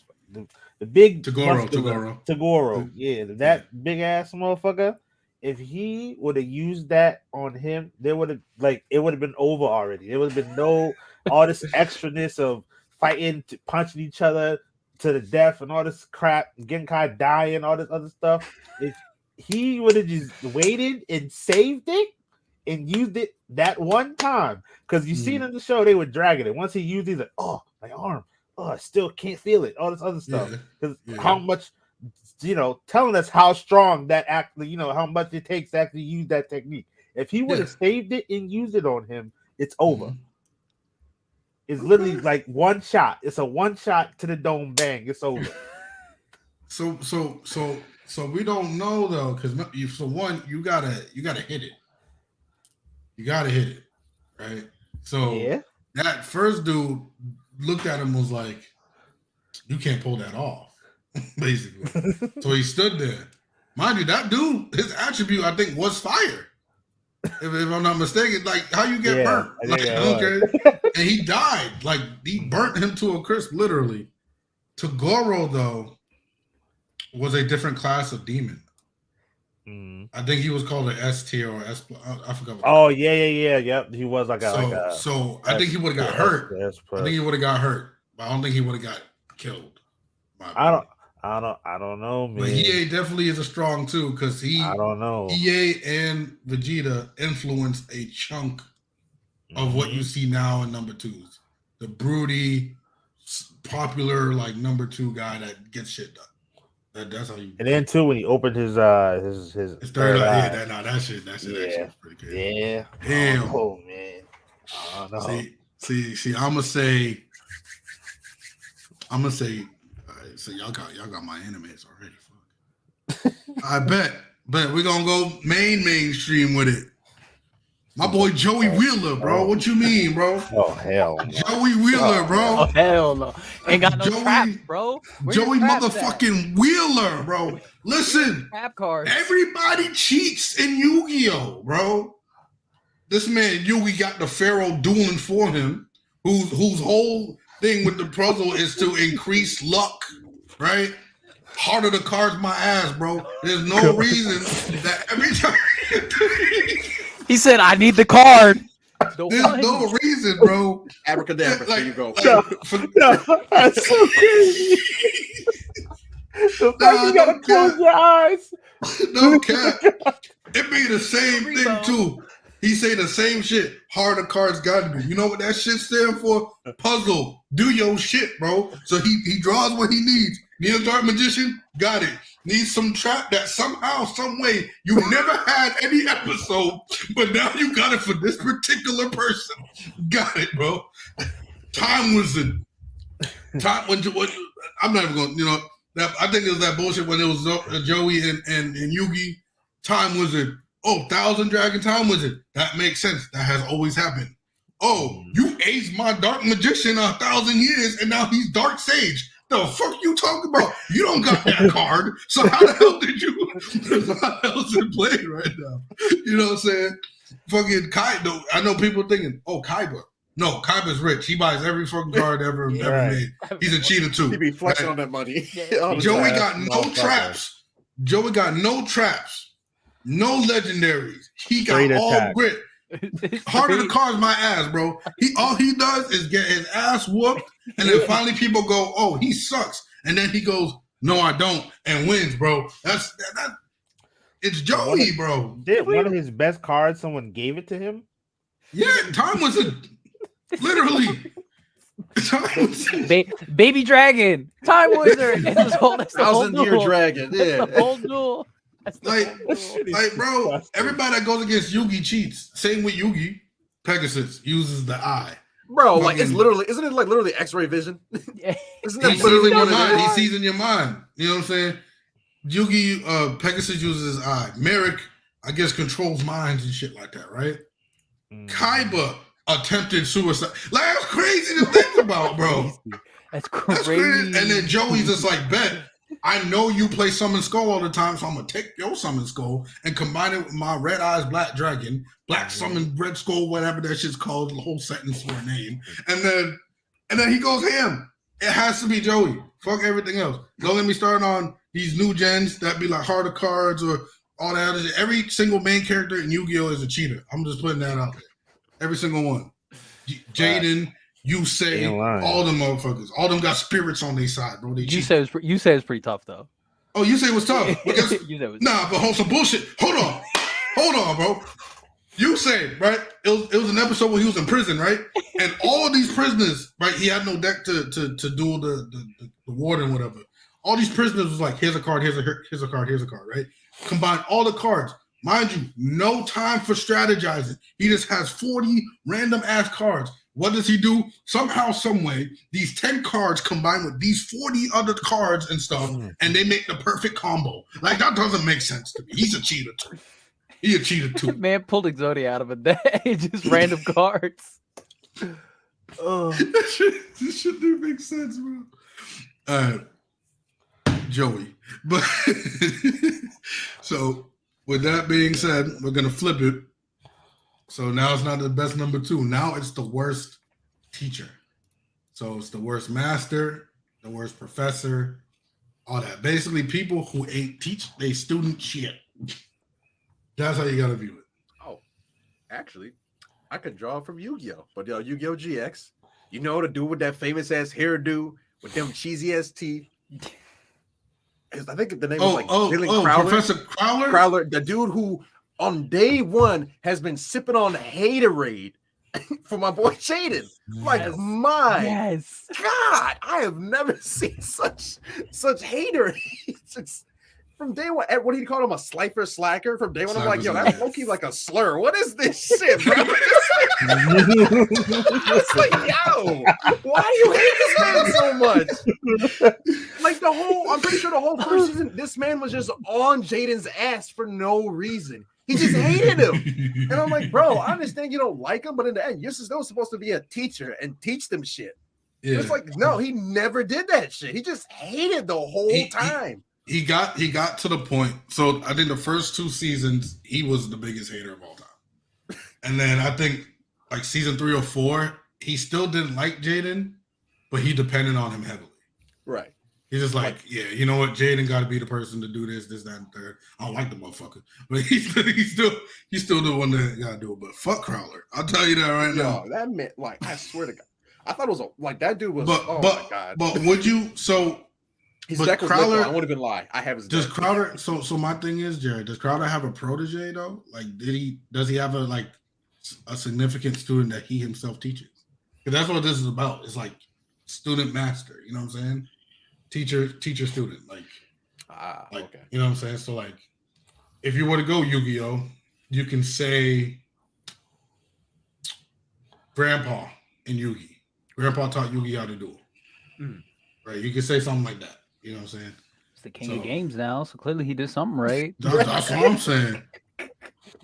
The big Tagoro. Yeah, that big ass motherfucker. If he would have used that on him, it would have been over already. There would have been no all this extraness of fighting, punching each other to the death, and all this crap, Genkai dying, all this other stuff. If he would have just waited and saved it and used it that one time, because you seen in the show they were dragging it. Once he used it, he's like, oh, my arm, oh, I still can't feel it. All this other stuff, because how much, telling us how strong that how much it takes to actually use that technique. If he would have saved it and used it on him, it's over. It's literally like one shot. It's a one shot to the dome, bang, it's over. So we don't know though, because you gotta hit it. You gotta hit it, right? So that first dude looked at him, was like, "You can't pull that off," basically. So he stood there. Mind you, that dude, his attribute, I think, was fire. If I'm not mistaken, like how you get burnt, and he died. Like he burnt him to a crisp, literally. Tagoro though was a different class of demon. I think he was called an S tier or S. I forgot. Yep. He was like a. So I think he would have got hurt. I think he would have got hurt, but I don't think he would have got killed. I don't know, man. But Hiei definitely is a strong too, because I don't know. Hiei and Vegeta influenced a chunk of what you see now in number twos. The broody, popular like number two guy that gets shit done. That's how you. And then too, when he opened his third eye, that shit actually was pretty good. Yeah. Damn. Oh man. I don't know. See. I'm gonna say. So y'all got my animes already. Fuck. I bet we're gonna go mainstream with it. My boy Joey Wheeler, bro. What you mean, bro? Oh hell, no. Joey Wheeler, bro. Oh hell no, ain't got no traps, bro. Joey motherfucking Wheeler, bro. Listen, trap cards. Everybody cheats in Yu-Gi-Oh, bro. This man Yugi got the Pharaoh dueling for him, whose whole thing with the puzzle is to increase luck, right? Heart of the cards, my ass, bro. There's no reason that every time. He said, "I need the card." There's no reason, bro. Abracadabra. There you go. That's so crazy. The fact you gotta close your eyes. No cap. It be the same thing too. He say the same shit. Heart of cards gotta be. You know what that shit stand for? Puzzle. Do your shit, bro. So he draws what he needs. Need a dark magician? Got it. Need some trap that somehow, some way you never had any episode, but now you got it for this particular person. Got it, bro. Time Wizard. I'm not even going. I think it was that bullshit when it was Joey and Yugi. Time Wizard. Oh, Thousand Dragon Time Wizard. That makes sense. That has always happened. Oh, you aged my Dark Magician 1,000 years, and now he's Dark Sage. The fuck you talking about? You don't got that card. So how the hell did you? How else it played right now? You know what I'm saying? Fucking Kaiba. I know people thinking, oh, Kaiba. No, Kaiba's rich. He buys every fucking card ever made. He's a cheater too. He be flexing on that money. Joey got no traps. Joey got no traps. No legendaries. He got all grit. Heart of the cards, my ass, bro. All he does is get his ass whooped, and then finally people go, "Oh, he sucks," and then he goes, "No, I don't," and wins, bro. That's it's Joey, bro. Did one of his best cards? Someone gave it to him. Yeah, Time was literally. Baby Dragon, Time Wizard. It's whole 1,000-year dragon. Yeah, the whole duel. Like, bro, everybody that goes against Yugi cheats. Same with Yugi. Pegasus uses the eye. Bro, like it's literally, isn't it like literally X-ray vision? Yeah. Isn't that literally what it is? He sees in your mind. You know what I'm saying? Yugi, Pegasus uses his eye. Merrick, I guess, controls minds and shit like that, right? Kaiba attempted suicide. Like, that's crazy to think about, bro. That's crazy. And then Joey's just like, bet. I know you play Summon Skull all the time, so I'm gonna take your Summon Skull and combine it with my Red Eyes Black Dragon, Black Summon Red Skull, whatever that shit's called, the whole sentence for a name, and then he goes ham. It has to be Joey. Fuck everything else. Don't get me started on these new gens that be like Heart of Cards or all that other shit. Every single main character in Yu-Gi-Oh is a cheater. I'm just putting that out there. Every single one. Jaden, Yusei, all them motherfuckers. All them got spirits on their side, bro. Yusei was pretty tough though. Oh, Yusei was tough. Nah, but hold some bullshit. Hold on, bro. Yusei, right? It was an episode where he was in prison, right? And all of these prisoners, right? He had no deck to duel the warden, whatever. All these prisoners was like, here's a card, here's a card, right? Combine all the cards. Mind you, no time for strategizing. He just has 40 random ass cards. What does he do? Somehow, some way, these 10 cards combine with these 40 other cards and stuff, and they make the perfect combo. Like, that doesn't make sense to me. He's a cheater too. He a cheater too. Man pulled Exodia out of a deck. Just random cards. This shit didn't make sense, bro. Joey. But so with that being said, we're gonna flip it. So now it's not the best number 2. Now it's the worst teacher. So it's the worst master, the worst professor, all that. Basically, people who ain't teach they student shit. That's how you gotta view it. Oh, actually, I could draw from Yu-Gi-Oh! But Yu-Gi-Oh! GX, you know the dude with that famous ass hairdo with them cheesy ass teeth. I think the name was like Billy Crowler. Professor Crowler? Crowler, the dude who on day one has been sipping on Haterade for my boy Jaden. Like, my God, I have never seen such Haterade. It's from day one. What do you call him? A slacker? From day one, I'm like, yo, that's low-key like a slur. What is this shit, bro? It's like, yo, why do you hate this man so much? Like I'm pretty sure the whole first season, this man was just on Jaden's ass for no reason. He just hated him. And I'm like, bro, I understand you don't like him, but in the end, you're still supposed to be a teacher and teach them shit. Yeah. It's like, no, he never did that shit. He just hated the whole time. He got to the point. So I think the first 2 seasons, he was the biggest hater of all time. And then I think like season 3 or 4, he still didn't like Jaden, but he depended on him heavily. Right. He's just like, yeah, you know what? Jaden got to be the person to do this, that, and third. I don't like the motherfucker, but he's still the one that got to do it. But fuck Crowler, I'll tell you that right now. That meant like, I swear to God, I thought it was that dude was. My God. But would you his deck was Crowler? I won't even lie. I have his. Does deck. Crowler? So my thing is, Jared, does Crowler have a protege though? Like, does he have a significant student that he himself teaches? Because that's what this is about. It's like student master. You know what I'm saying? Teacher, student. Okay. You know what I'm saying? So like, if you were to go Yu-Gi-Oh, you can say Grandpa in Yu-Gi. Grandpa taught Yu-Gi how to duel. Right? You can say something like that. You know what I'm saying? It's the king of games now, so clearly he did something right. That's what I'm saying.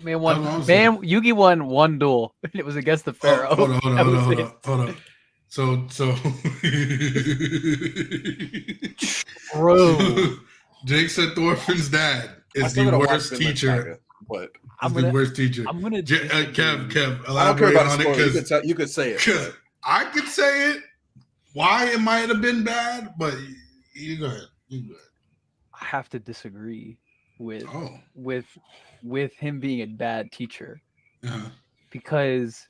Yugi won 1 duel. It was against the Pharaoh. Hold on. So Bro. Jake said Thorfinn's dad is the worst teacher. But the worst teacher. I'm gonna Kev, elaborate on it because you could say it. I could say it. Why it might have been bad, but you go ahead. I have to disagree with him being a bad teacher because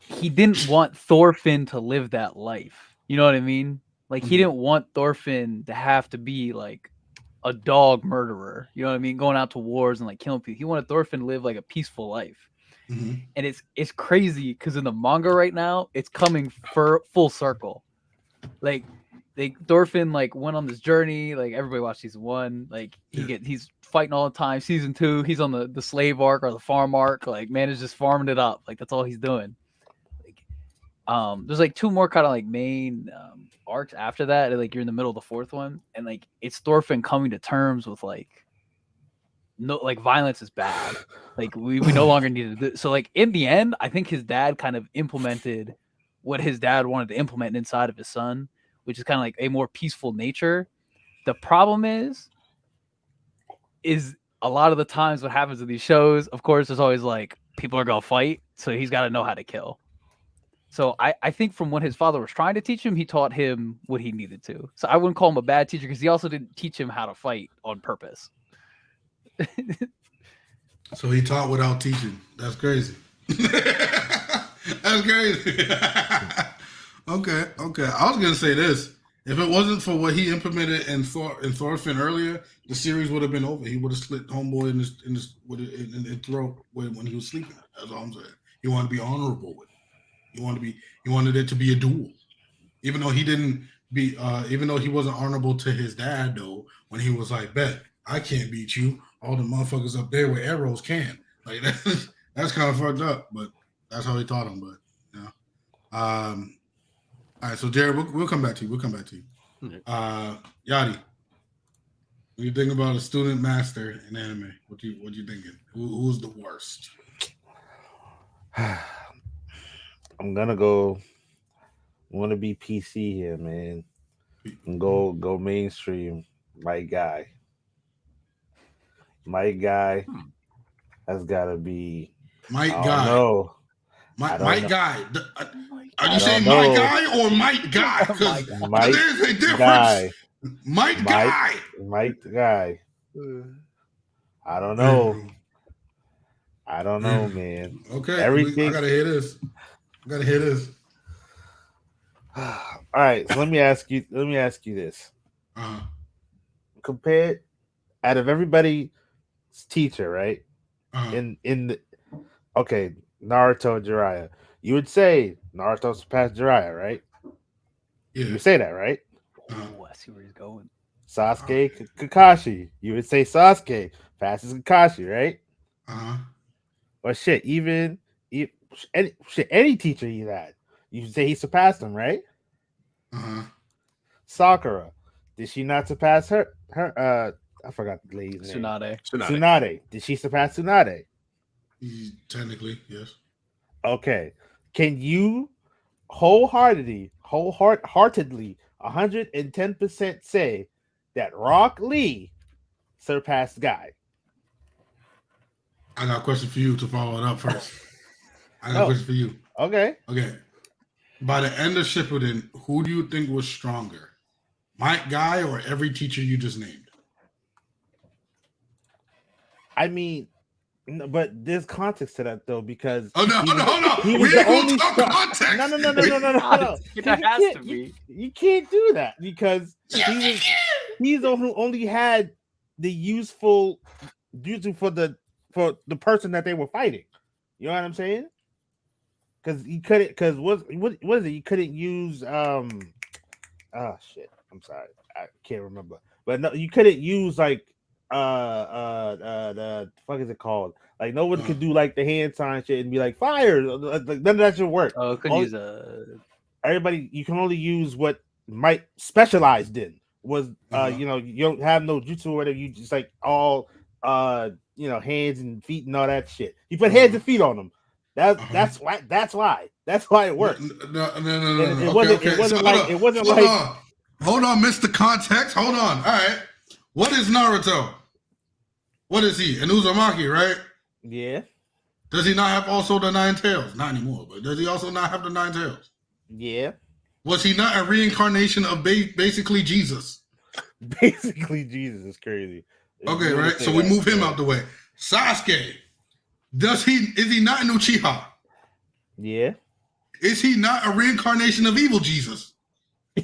he didn't want Thorfinn to live that life. You know what I mean? Like he didn't want Thorfinn to have to be like a dog murderer. You know what I mean? Going out to wars and like killing people. He wanted Thorfinn to live like a peaceful life. And it's crazy because in the manga right now, it's coming for full circle. Like Thorfinn like went on this journey. Like everybody watched season 1. Like he's fighting all the time. Season 2, he's on the slave arc or the farm arc. Like man is just farming it up. Like that's all he's doing. Like there's like 2 more kind of like main arcs after that. And, like you're in the middle of the 4th one, and like it's Thorfinn coming to terms with like no, like violence is bad. Like we no longer need to do. So like in the end, I think his dad kind of implemented what his dad wanted to implement inside of his son, which is kind of like a more peaceful nature. The problem is a lot of the times what happens in these shows, of course, there's always like people are gonna fight, so he's got to know how to kill. So I think from what his father was trying to teach him, he taught him what he needed to. So I wouldn't call him a bad teacher because he also didn't teach him how to fight on purpose. So he taught without teaching. That's crazy. That's crazy. Okay. I was gonna say this. If it wasn't for what he implemented in Thorfinn earlier, the series would have been over. He would have slit homeboy in his throat when he was sleeping. That's all I'm saying. He wanted to be honorable with it. He wanted it to be a duel. Even though he wasn't honorable to his dad though, when he was like, bet, I can't beat you. All the motherfuckers up there with arrows can. Like that's kind of fucked up, but that's how he taught him. But yeah. All right, so Jared, we'll come back to you. Yadi, when you think about a student master in anime, what you thinking? Who's the worst? I'm gonna go. I want to be PC here, man. And go mainstream. My guy has got to be. Mike Guy. No. Mike Guy. Are you saying my guy or Mike Guy? Because there's a difference. Guy. Mike Guy. Mike Guy. I don't know. Man. Okay. Everything. I gotta hear this. All right. So let me ask you this. Compared, out of everybody's teacher, right? Naruto and Jiraiya. You would say Naruto surpassed Jiraiya, right? Yeah. You would say that, right? I see where he's going. Sasuke, Kakashi. You would say Sasuke passes Kakashi, right? Or shit, any teacher he's had, you would say he surpassed him, right? Sakura, did she not surpass her? I forgot the lady's name. Tsunade. Did she surpass Tsunade? Technically, yes. Okay. Can you wholeheartedly, 110% say that Rock Lee surpassed Guy? I got a question for you to follow it up first. I got a question for you. Okay. By the end of Shippuden, who do you think was stronger? Mike Guy or every teacher you just named? I mean, but there's context to that though, because hold on. He was we the ain't only gonna talk context. No. That has to be. You can't do that because he's the one who only had the useful for the person that they were fighting. You know what I'm saying? Because he couldn't. Because what is it? You couldn't use oh shit. I'm sorry, I can't remember. But no, you couldn't use like the fuck is it called? Like no one could do like the hand sign shit and be like fire. Like none of that should work. Oh, couldn't use everybody. You can only use what Mike specialized in. Was you don't have no jutsu or whatever. You just like all hands and feet and all that shit. You put hands and feet on them. That's why it worked. No. It wasn't like. Hold on, Mr. Context. Hold on. All right. What is Naruto? What is he? An Uzumaki, right? Yeah. Does he not have also the 9 tails? Not anymore, but does he also not have the 9 tails? Yeah. Was he not a reincarnation of basically Jesus? Basically, Jesus is crazy. Okay, right. So we move him out the way. Sasuke, is he not an Uchiha? Yeah. Is he not a reincarnation of evil Jesus?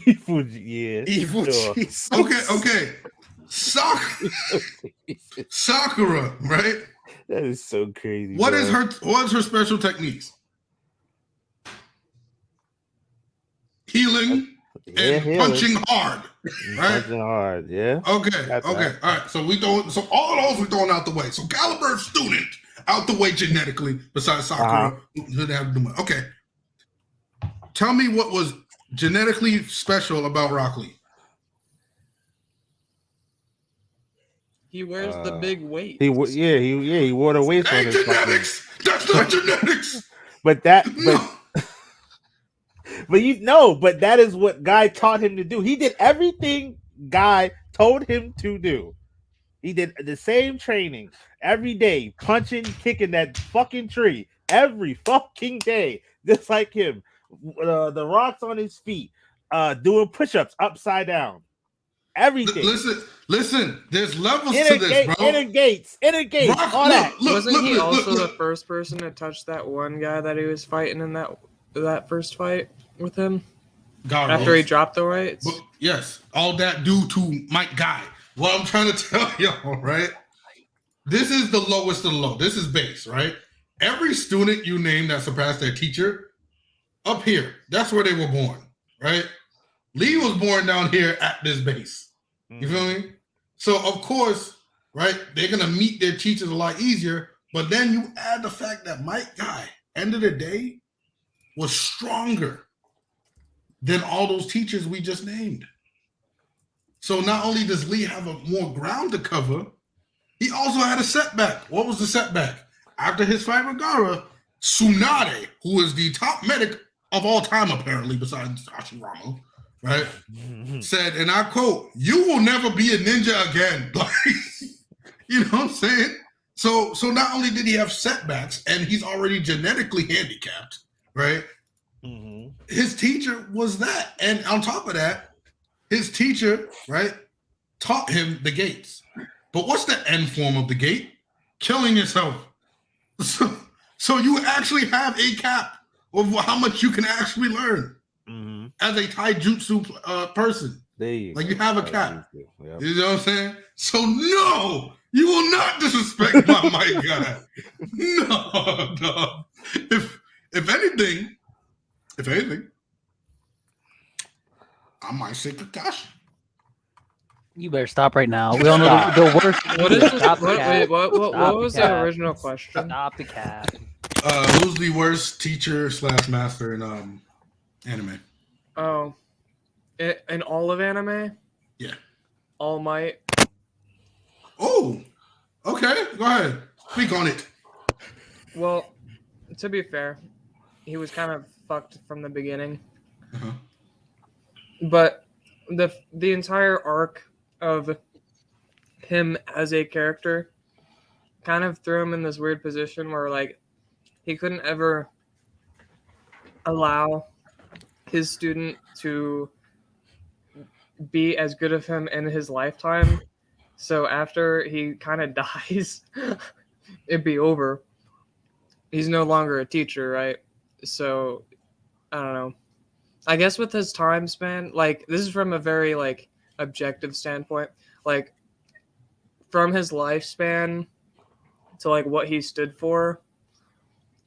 Evil Jesus. Okay. Sakura, right? That is so crazy. What's her special techniques? Healing and punching hard. Right? Punching hard, yeah. Okay. All right. So all of those we're throwing out the way. So caliber student out the way genetically, besides Sakura, who didn't have to do much. Okay. Tell me what was genetically special about Rock Lee. He wears the big weight. He wore the weights on his genetics. That's not genetics. But but that is what Guy taught him to do. He did everything Guy told him to do. He did the same training every day, punching, kicking that fucking tree every fucking day, just like him. The rocks on his feet, doing push-ups upside down. Everything. Listen. There's levels to this, bro. Inner gates, Rock, all that. Wasn't he also the first person to touch that one guy that he was fighting in that first fight with him? After he dropped the weights? But yes, all that due to Mike Guy. What I'm trying to tell y'all, right? This is the lowest of the low. This is base, right? Every student you name that surpassed their teacher, up here, that's where they were born, right? Lee was born down here at this base. You feel me? So, of course, right, they're going to meet their teachers a lot easier. But then you add the fact that Mike Guy, end of the day, was stronger than all those teachers we just named. So not only does Lee have a more ground to cover, he also had a setback. What was the setback? After his fight with Gaara, Tsunade, who is the top medic of all time, apparently, besides Hashirama, right, said, and I quote, "You will never be a ninja again." You know what I'm saying? So not only did he have setbacks, and he's already genetically handicapped, right? Mm-hmm. His teacher was that. And on top of that, his teacher, right, taught him the gates. But what's the end form of the gate? Killing yourself. So you actually have a cap of how much you can actually learn as a taijutsu person. You have a cap. Yep. You know what I'm saying? So no, you will not disrespect my guy. No. If anything, I might say Kakashi. You better stop right now. We all know the worst. What is this? What was the original question? Stop the cat. Who's the worst teacher / master in anime? Oh, in all of anime? Yeah. All Might. Oh, okay. Go ahead. Speak on it. Well, to be fair, he was kind of fucked from the beginning. Uh-huh. But the entire arc of him as a character kind of threw him in this weird position where, like, he couldn't ever allow his student to be as good of him in his lifetime. So after he kind of dies, it'd be over. He's no longer a teacher, right? So, I don't know. I guess with his time span, like, this is from a very, like, objective standpoint. Like, from his lifespan to, like, what he stood for,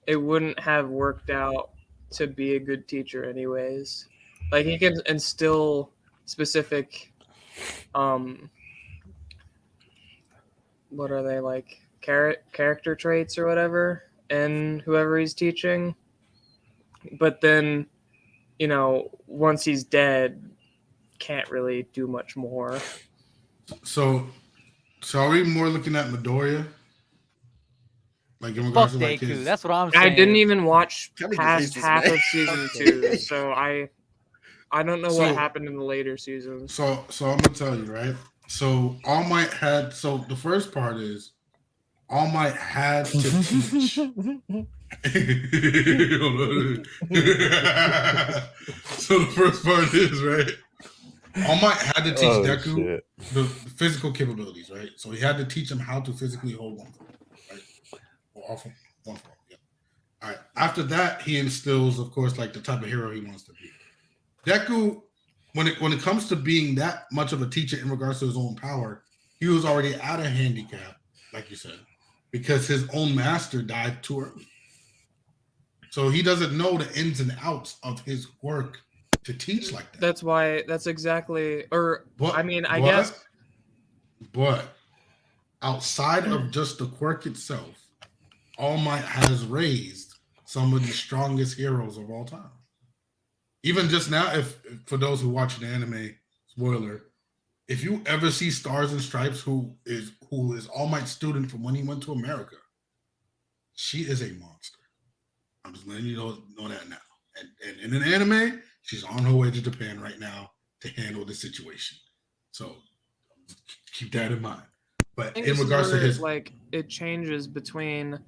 it wouldn't have worked out to be a good teacher anyways. Like, he can instill specific, what are they, like, character traits or whatever in whoever he's teaching. But then, you know, once he's dead, can't really do much more. So are we more looking at Midoriya? Like in regards Fuck to like Deku, his... that's what I'm saying. I didn't even watch Kinda past racist, half man. of season 2, so I don't know what happened in the later seasons. So I'm gonna tell you, right? So All Might had the first part is All Might had to teach. So the first part is, right, All Might had to teach Deku the physical capabilities, right? So he had to teach him how to physically hold one foot, right? Or off one foot, yeah. All right. After that, he instills, of course, like the type of hero he wants to be. Deku, when it comes to being that much of a teacher in regards to his own power, he was already at a handicap, like you said, because his own master died too early. So he doesn't know the ins and outs of his work to teach like that. That's exactly, I guess. But outside of just the quirk itself, All Might has raised some of the strongest heroes of all time. Even just now, if for those who watch the anime, spoiler, if you ever see Stars and Stripes, who is All Might's student from when he went to America, she is a monster. I'm just letting you know that now. And in an anime, she's on her way to Japan right now to handle the situation. So keep that in mind. But in regards to his, like, it changes between,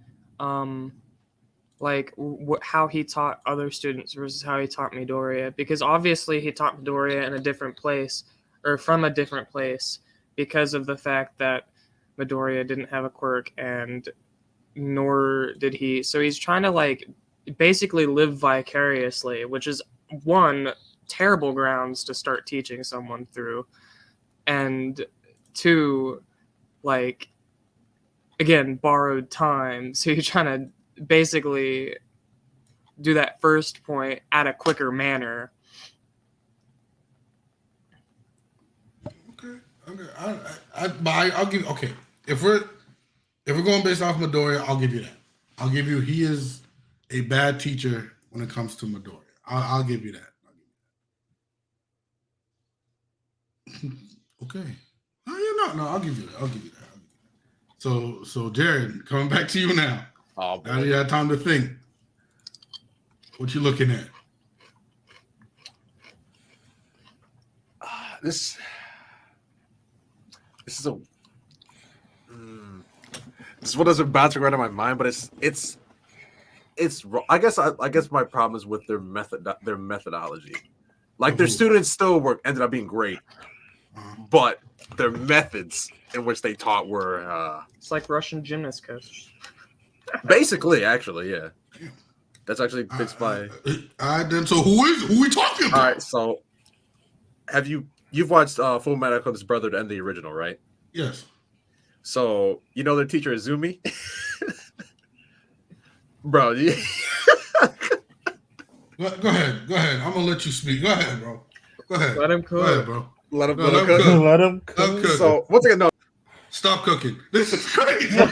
like how he taught other students versus how he taught Midoriya, because obviously he taught Midoriya in a different place, or from a different place, because of the fact that Midoriya didn't have a quirk, and nor did he. So he's trying to like basically live vicariously, which is one, terrible grounds to start teaching someone through, and two, like, again, borrowed time. So you're trying to basically do that first point at a quicker manner. Okay. I'll give. Okay, if we're going based off Midoriya, I'll give you that. I'll give you he is a bad teacher when it comes to Midoriya. I'll give you that. Okay. No, I'll give you that. So Jared, coming back to you now. Oh, now you have time to think. What you looking at? This is a this is what is bouncing right in my mind, but it's I guess my problem is with their methodology. Like their students still ended up being great, but their methods in which they taught were it's like Russian gymnast coach. Basically, actually, yeah. That's actually fixed by. Then so who we talking about? All right, so you've watched Full Metal Alchemist Brother and the original, right? Yes. So you know their teacher Izumi, bro. Go ahead. I'm gonna let you speak. Go ahead, bro. Go ahead. Let him cook. Go ahead, bro. Let him cook. So once again, no. Stop cooking. This is crazy. I'm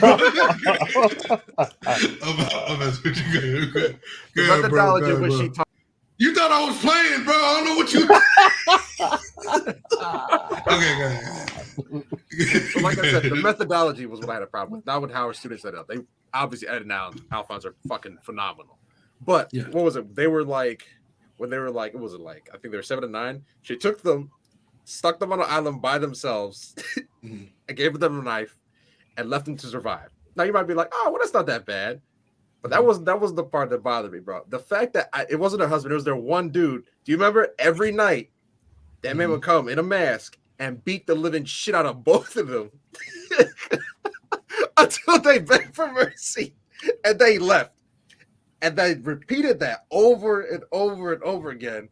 switching. Good. The methodology in which she taught. You thought I was playing, bro. I don't know what you. Okay, go ahead. So like I said, the methodology was what I had a problem with. Not with how our students set it up. They obviously edited out. Alphons are fucking phenomenal. But what was it? They were like, when they were like, what was it like? I think they were 7 and 9. She took them, stuck them on an island by themselves, and gave them a knife, and left them to survive. Now you might be like, oh, well, that's not that bad. But that was the part that bothered me, bro. The fact that it wasn't her husband, it was their one dude. Do you remember every night that man would come in a mask and beat the living shit out of both of them until they begged for mercy and they left. And they repeated that over and over and over again.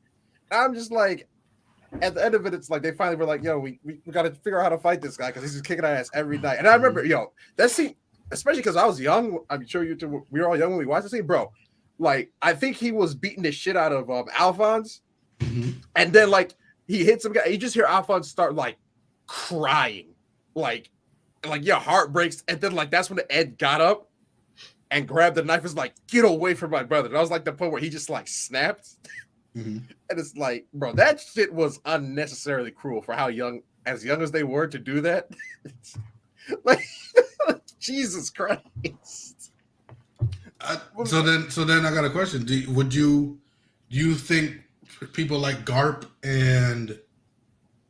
I'm just like, at the end of it, it's like they finally were like, yo, we got to figure out how to fight this guy because he's just kicking our ass every night. And I remember, that scene, especially because I was young. I'm sure you two, we were all young when we watched the scene, bro. Like, I think he was beating the shit out of Alphonse. And then, like, he hits some guy. You just hear Alphonse start, like, crying. Like your heart breaks. And then, like, that's when Ed got up and grabbed the knife. Was like, get away from my brother. And I was like the point where he just, like, snapped. And it's like, bro, that shit was unnecessarily cruel for how young as they were to do that. Like, Jesus Christ. So then I got a question. Do you think people like Garp and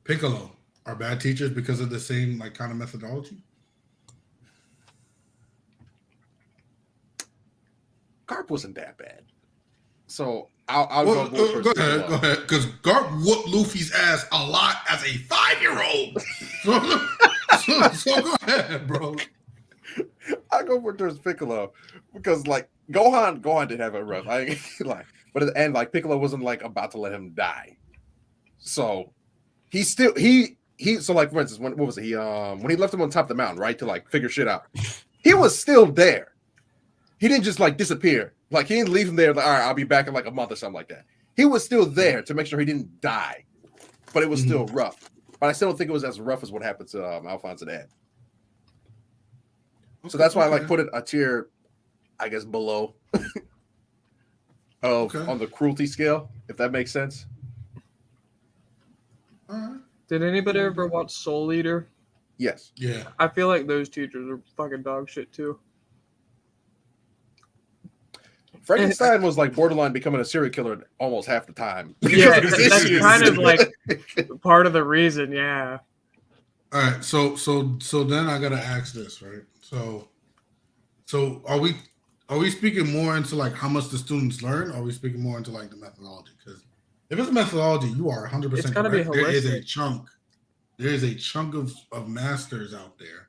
Piccolo are bad teachers because of the same like kind of methodology? Garp wasn't that bad. So I'll go ahead. Because Garp whooped Luffy's ass a lot as a 5-year-old. So go ahead, bro. I go for towards Piccolo because like Gohan did have it rough. I ain't like, but at the end, like Piccolo wasn't like about to let him die. So he so like for instance, when he left him on top of the mountain, right, to like figure shit out, he was still there. He didn't just like disappear. Like he didn't leave him there. Like, all right, I'll be back in like a month or something like that. He was still there to make sure he didn't die, but it was still rough. But I still don't think it was as rough as what happened to Alphonse and Ed. So that's why I like put it a tier, I guess, below on the cruelty scale, if that makes sense. Did anybody ever watch Soul Eater? Yes. Yeah. I feel like those teachers are fucking dog shit too. Frankenstein was like borderline becoming a serial killer almost half the time. Yeah, that's kind of like part of the reason. Yeah. All right, so then I gotta ask this, right? So are we speaking more into like how much the students learn, or are we speaking more into like the methodology? Because if it's methodology, you are 100% It's gotta be correct. There is a holistic. chunk of masters out there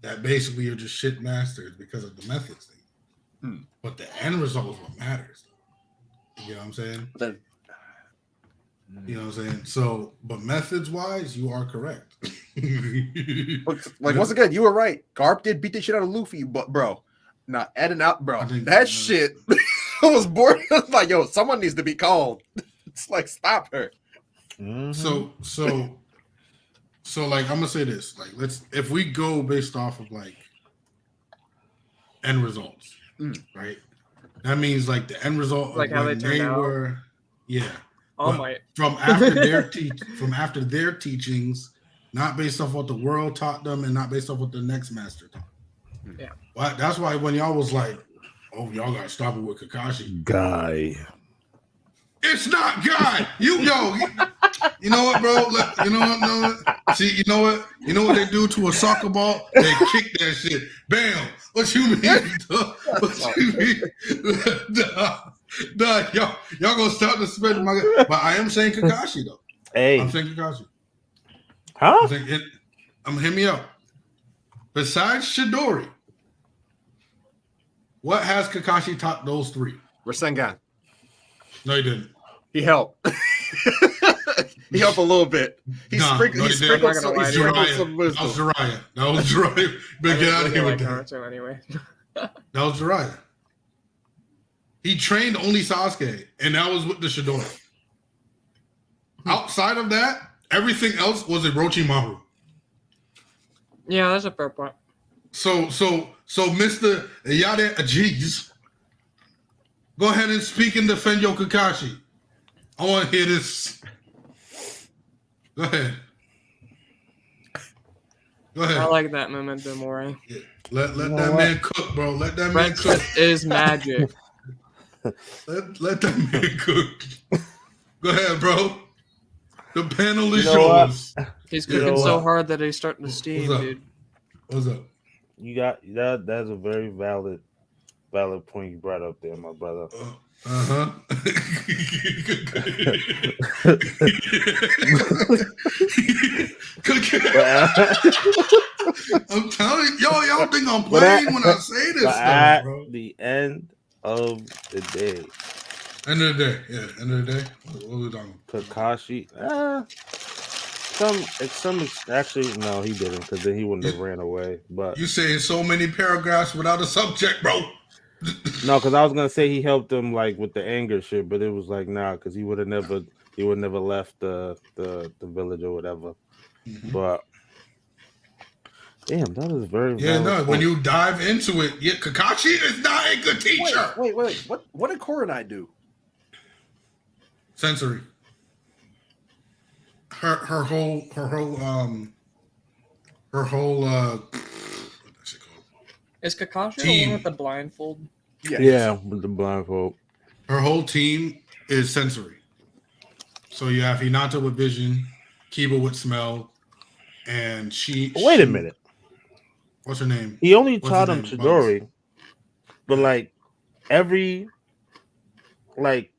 that basically are just shit masters because of the methods thing. But the end result is what matters. You know what I'm saying? You know what I'm saying? So, but methods wise, you are correct. Like once again, you were right. Garp did beat the shit out of Luffy, but bro, not adding out, bro. That shit was bored. Like, yo, someone needs to be called. It's like, stop her. So like I'm gonna say this. Like, if we go based off of like end results, right? That means like the end result Like of how when they turned out? were, yeah. All But Might. from after their teachings, not based off what the world taught them, and not based off what the next master taught. Yeah. Well, that's why when y'all was like, "Oh, y'all gotta stop it with Kakashi," Guy. it's not God. You know what, bro? You know what? See, you know what they do to a soccer ball? They kick that shit. Bam. What you mean? What you mean? Nah, y'all gonna start to spend my. But I am saying Kakashi though. Hey. I'm saying Kakashi. Huh? Hear me out. Besides Chidori, what has Kakashi taught those three? Rasengan. No, he didn't. He helped. He helped a little bit. He Nah, sprinkled, no, he he didn't. sprinkled I'm some, not he gonna lie sprinkled to you. some That wisdom. was Jiraiya. That was Jiraiya. But get out of here with that. Naruto anyway. That was Jiraiya. He trained only Sasuke, and that was with the Chidori. Outside of that, everything else was Orochimaru. Yeah, that's a fair point. So Mr. Yade Ajiz, go ahead and speak and defend your Kakashi. I want to hear this. Go ahead. Go ahead. I like that memento mori. Yeah. Let that man cook, bro. Let that man cook. Friendship is magic. Let that man cook. Go ahead, bro. The panel is You know what? yours. He's You cooking know so what? hard that he's starting to steam, up? dude. What's up? You got that. That's a very valid point you brought up there, my brother. Uh-huh. I'm telling you, y'all think I'm playing when I say this But stuff, at bro. the end of the day, End of the day, yeah. End of the day. What are we talking about? Kakashi, actually no, he didn't, because then he wouldn't have ran away. But You saying so many paragraphs without a subject, bro. no, because I was gonna say he helped him like with the anger shit, but it was like nah, because he would have never left the village or whatever. Mhm. But damn, that is very Yeah, valid no. point. When you dive into it, yeah, Kakashi is not a good teacher. Wait. What did Kurenai do? Sensory. Her whole what that shit called? Is Kakashi the Team. one with the blindfold? Yeah, with the blindfold. Her whole team is sensory. So you have Hinata with vision, Kiba with smell, and Wait a minute. What's her name? He only What's taught his him name? Chidori, but like every like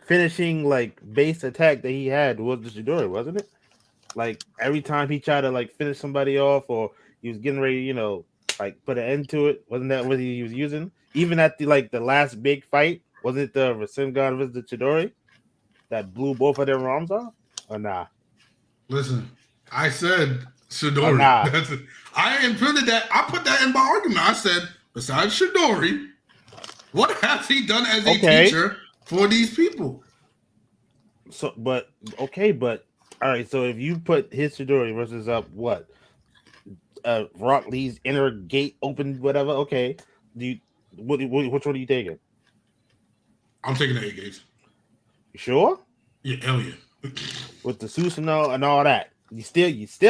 finishing like base attack that he had was the Chidori, wasn't it? Like every time he tried to like finish somebody off or he was getting ready, like put an end to it, wasn't that what he was using? Even at the last big fight, wasn't it the Rasengan versus the Chidori that blew both of their arms off? Or nah? Listen, I said Chidori. Oh, nah. That's it. I inputted that. I put that in my argument. I said, besides Chidori, what has he done as a Okay. teacher for these people? So, but all right. So if you put his Chidori versus what? Rock Lee's inner gate open, whatever. Okay, which one are you taking? I'm taking the 8 gates. You sure? Yeah, hell yeah. With the Susanoo and all that, you still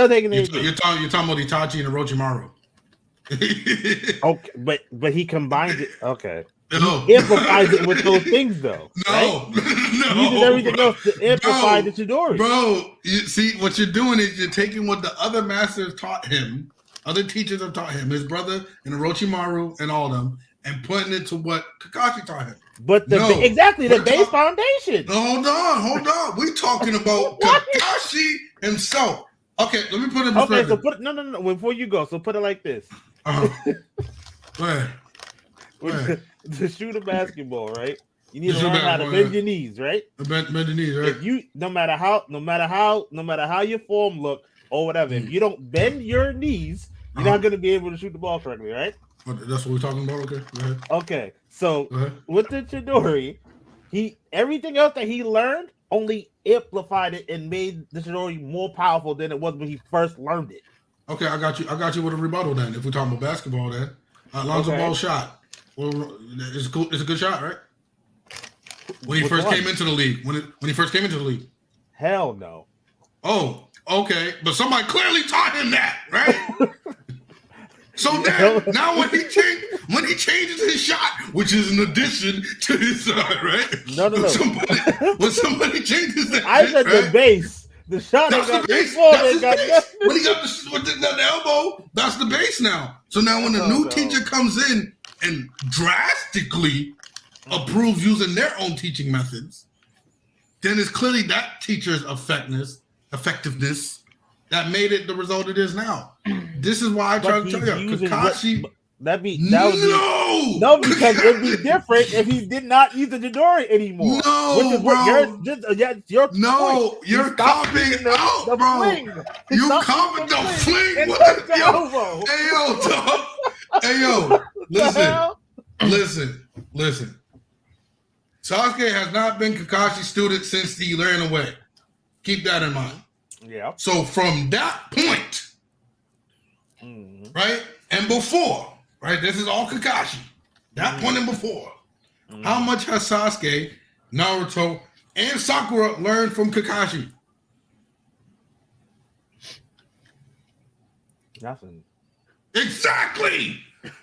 taking the You're talking about Itachi and Orochimaru. Okay, but he combined it. Okay, No. He amplifies it with those things, though. No, right? no. He uses everything else to amplify the Chidori. Bro, you see, what you're doing is you're taking what the other masters taught him, other teachers have taught him, his brother and Orochimaru and all of them, and putting it to what Kakashi taught him. But the the base foundation. Hold on. We're talking about Kakashi himself. Okay, let me put it in perspective. Okay, so put no. Before you go, so put it like this. Go ahead. To shoot a basketball, right? You need to learn how to bend your knees, right? Bend your knees, right? If you no matter how your form look or whatever, if you don't bend your knees, you're not gonna be able to shoot the ball correctly, right? That's what we're talking about. Okay, go ahead. Okay, so with the Chidori, everything else that he learned only amplified it and made the Chidori more powerful than it was when he first learned it. Okay, I got you with a rebuttal then. If we're talking about basketball, then Lonzo Ball shot. Well, it's cool. It's a good shot, right? When he first came into the league. When he first came into the league. Hell no. Oh, okay. But somebody clearly taught him that, right? So then, now when he changes his shot, which is an addition to his shot, right? No. When somebody changes that, I said the base. The shot ain't got base. When he got the elbow, that's the base now. So now when the new teacher comes in and drastically approves using their own teaching methods, then it's clearly that teacher's effectiveness that made it the result it is now. This is why I try to tell you, Kakashi. No, because it'd be different if he did not use the Chidori anymore. No, bro. You're copying out, bro. You copying the fling. Hey, yo, listen. Sasuke has not been Kakashi's student since he ran away. Keep that in mind. Yeah. So from that point, right, and before, right, this is all Kakashi. That point and before, how much has Sasuke, Naruto, and Sakura learned from Kakashi? Nothing. Exactly.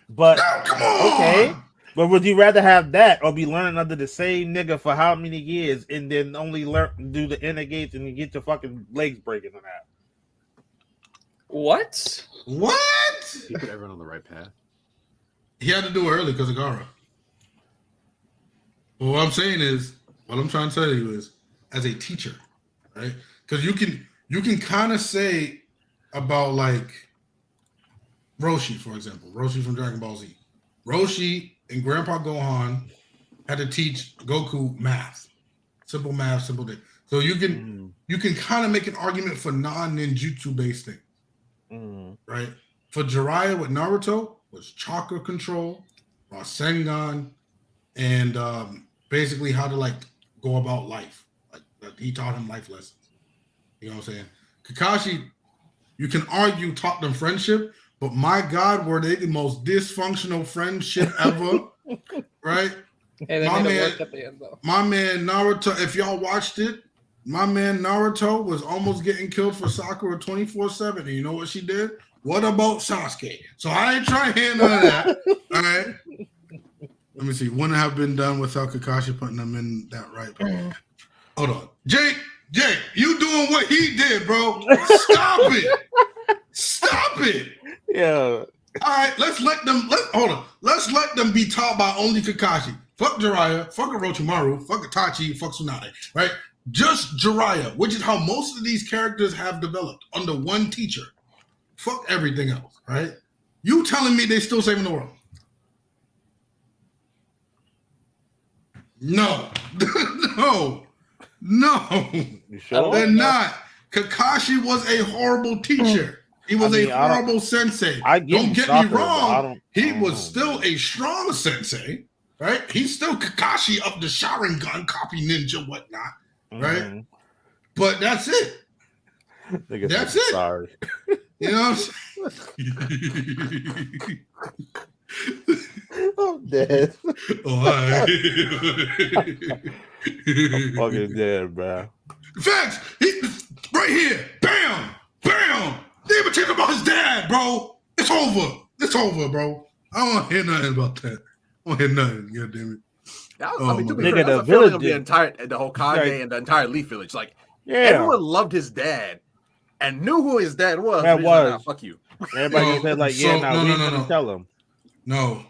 But now, come on. Okay. But would you rather have that or be learning under the same nigga for how many years and then only do the inner gates and you get your fucking legs breaking on that? What? He put everyone on the right path. He had to do it early because of Gaara. But what I'm saying is, what I'm trying to tell you is, as a teacher, right? Because you can kind of say about like Roshi, for example, Roshi from Dragon Ball Z. Roshi and Grandpa Gohan had to teach Goku math, simple thing. So you can kind of make an argument for non-ninjutsu based thing, right? For Jiraiya with Naruto was chakra control, Rasengan, and basically how to like go about life. Like he taught him life lessons. You know what I'm saying? Kakashi, you can argue taught them friendship. But my God, were they the most dysfunctional friendship ever, right? Hey, my man, at the end, though. My man Naruto, if y'all watched it, my man Naruto was almost getting killed for Sakura 24/7. And you know what she did? What about Sasuke? So I ain't trying to hear none of that. All right. Let me see. Wouldn't have been done without Kakashi putting them in that right path. Hold on. Jake, you doing what he did, bro. Stop it. Stop it. Yeah. All right, let's let them be taught by only Kakashi. Fuck Jiraiya, fuck Orochimaru, fuck Itachi, fuck Tsunade, right? Just Jiraiya, which is how most of these characters have developed under one teacher. Fuck everything else, right? You telling me they still saving the world? No. No. You sure? They're not. Kakashi was a horrible teacher. He was a horrible sensei. Don't get me wrong. He was still a strong sensei, right? He's still Kakashi of the Sharingan, copy ninja, whatnot, right? But that's it. That's it. Sorry. You know what I'm saying? I'm dead. Oh, I'm fucking dead, bro. Facts. Right here. Bam. Bam. They even talk about his dad, bro. It's over. It's over, bro. I don't want to hear nothing about that. don't hear nothing. God damn it. I mean, to be Nigga, fair, the that's a feeling village of the Hokage Like- and the entire Leaf Village. Like Yeah, everyone loved his dad and knew who his dad was. That but he's like, nah, was. fuck you. everybody No, said like, so- yeah, now no, we no, ain't no, gonna no. tell him. No,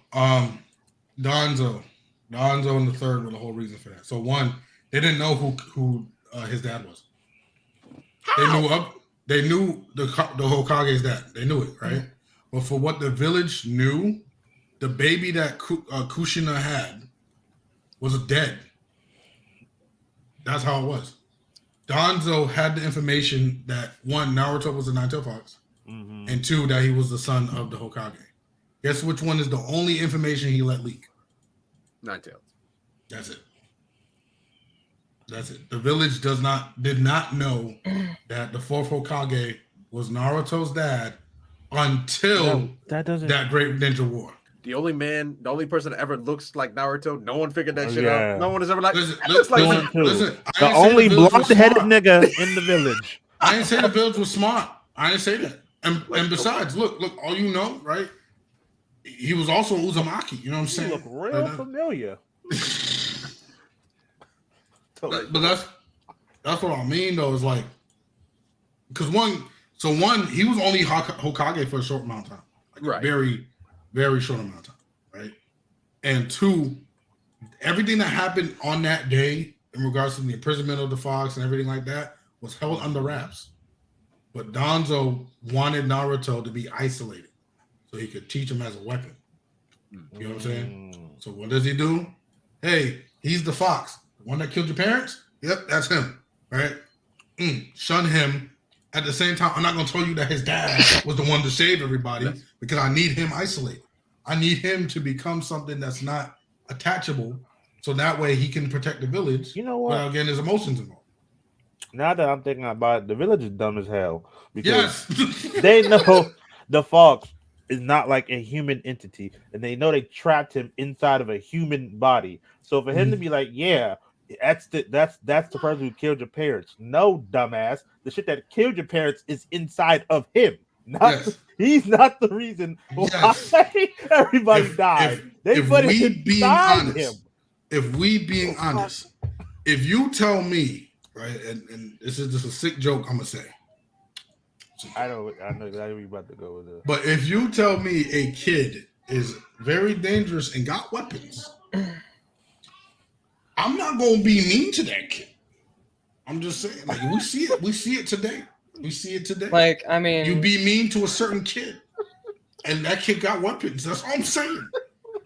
Donzo and the third were the whole reason for that. So one, they didn't know who his dad was. They knew the Hokage's dad. They knew it, right? But for what the village knew, the baby that Kushina had was dead. That's how it was. Donzo had the information that one, Naruto was a Nine-Tailed Fox, Mhm. and two, that he was the son of the Hokage. Guess which one is the only information he let leak? Nine-Tailed. That's it. That's it. The village did not know that the fourth Hokage was Naruto's dad until That doesn't. that Great Ninja War. The only person that ever looks like Naruto. No one figured that shit Yeah. out. No one is ever like. Listen, that looks like listen, too. listen. I The ain't say only village was blonde-headed smart. nigga in the village. I didn't say the village was smart. I didn't say that. And besides, look, all you know, right? He was also Uzumaki. You know what I'm You saying? look real familiar. But that's what I mean though. Is like, because one, he was only Hokage for a short amount of time, like Right. a very, very short amount of time, right? And two, everything that happened on that day in regards to the imprisonment of the fox and everything like that was held under wraps. But Donzo wanted Naruto to be isolated so he could teach him as a weapon. You know what I'm saying? So what does he do? Hey, he's the fox. The one that killed your parents? Yep, that's him. Right? Shun him. At the same time, I'm not going to tell you that his dad was the one to save everybody because I need him isolated. I need him to become something that's not attachable so that way he can protect the village You know what? without getting his emotions involved. Now that I'm thinking about it, the village is dumb as hell because Yes. they know the fox is not like a human entity, and they know they trapped him inside of a human body. So for him to be like, yeah, that's the person who killed your parents. No, dumbass, the shit that killed your parents is inside of him. Yes. He's not the reason why Yes. everybody If- died. if They put we it being inside honest, him. If we being honest, if you tell me, right, and this is just a sick joke, I'm gonna say. I know exactly where you're about to go with this. But if you tell me a kid is very dangerous and got weapons, I'm not gonna be mean to that kid. I'm just saying, like we see it today. We see it today. Like, I mean, You be mean to a certain kid, and that kid got weapons. That's all I'm saying.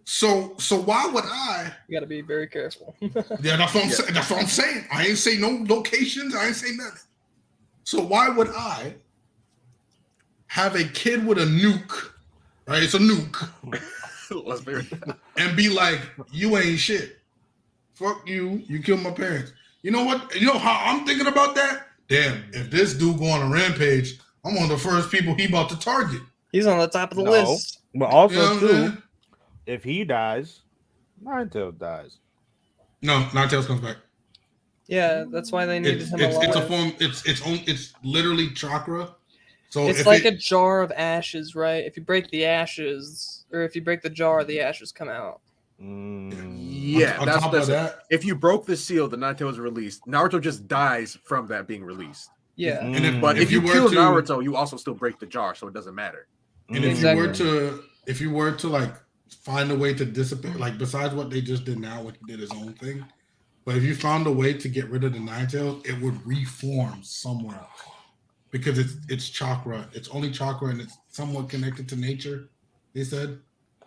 So why would I? you got to be very careful. Yeah, that's what I'm saying. That's what I'm saying. I ain't say no locations. I ain't say nothing. So why would I have a kid with a nuke? Right, it's a nuke, Let's be real. and be like, "You ain't shit. Fuck you. You killed my parents." You know what? You know how I'm thinking about that? Damn, if this dude go on a rampage, I'm one of the first people he about to target. He's on the top of the No. list. But also, You know what I'm too, saying? if he dies, Nine-Tailed dies. No, Nine-Tails comes back. Yeah, that's why they needed It's him it's alive. a form. It's literally chakra. So It's if like it, a jar of ashes, right? If you break the ashes, or if you break the jar, the ashes come out. Yeah, on that's top of that. if you broke the seal, the Nine-Tailed was released. Naruto just dies from that being released. Yeah. And if, But if you were kill to, Naruto, you also still break the jar, so it doesn't matter. and if Exactly. you were to like find a way to dissipate, like besides what they just did now, when he did his own thing, but if you found a way to get rid of the Nine-Tails, it would reform somewhere else because it's chakra. It's only chakra, and it's somewhat connected to nature. They said,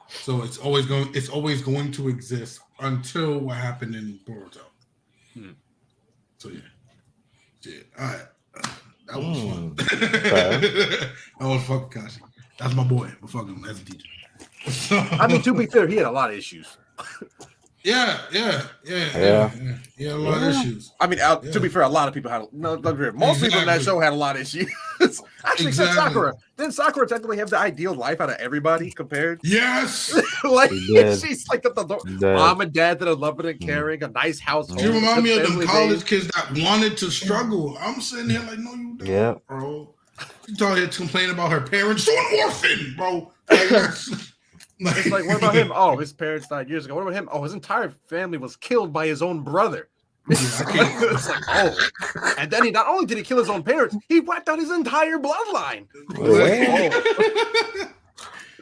so it's always going to exist until what happened in Boruto. So yeah. All right. That was fun. That was fucking Kashi. That's my boy. But fuck him as a teacher. I mean, to be fair, he had a lot of issues. Yeah. He had a lot of issues. I mean, to be fair, a lot of people had most people on that Exactly. show had a lot of issues. Actually, Exactly. Didn't Sakura technically have the ideal life out of everybody compared? Yes. Like He did. she's like the He did. mom and dad that are loving and caring, a nice household. You remind me of good them family college days. kids that wanted to struggle. I'm sitting here like, no, you don't, Yeah. bro. She's out here complaining about her parents. So an orphan, bro. Like, It's like, what about him? Oh, his parents died years ago. What about him? Oh, his entire family was killed by his own brother. It's like, oh, and then he not only did he kill his own parents, he wiped out his entire bloodline.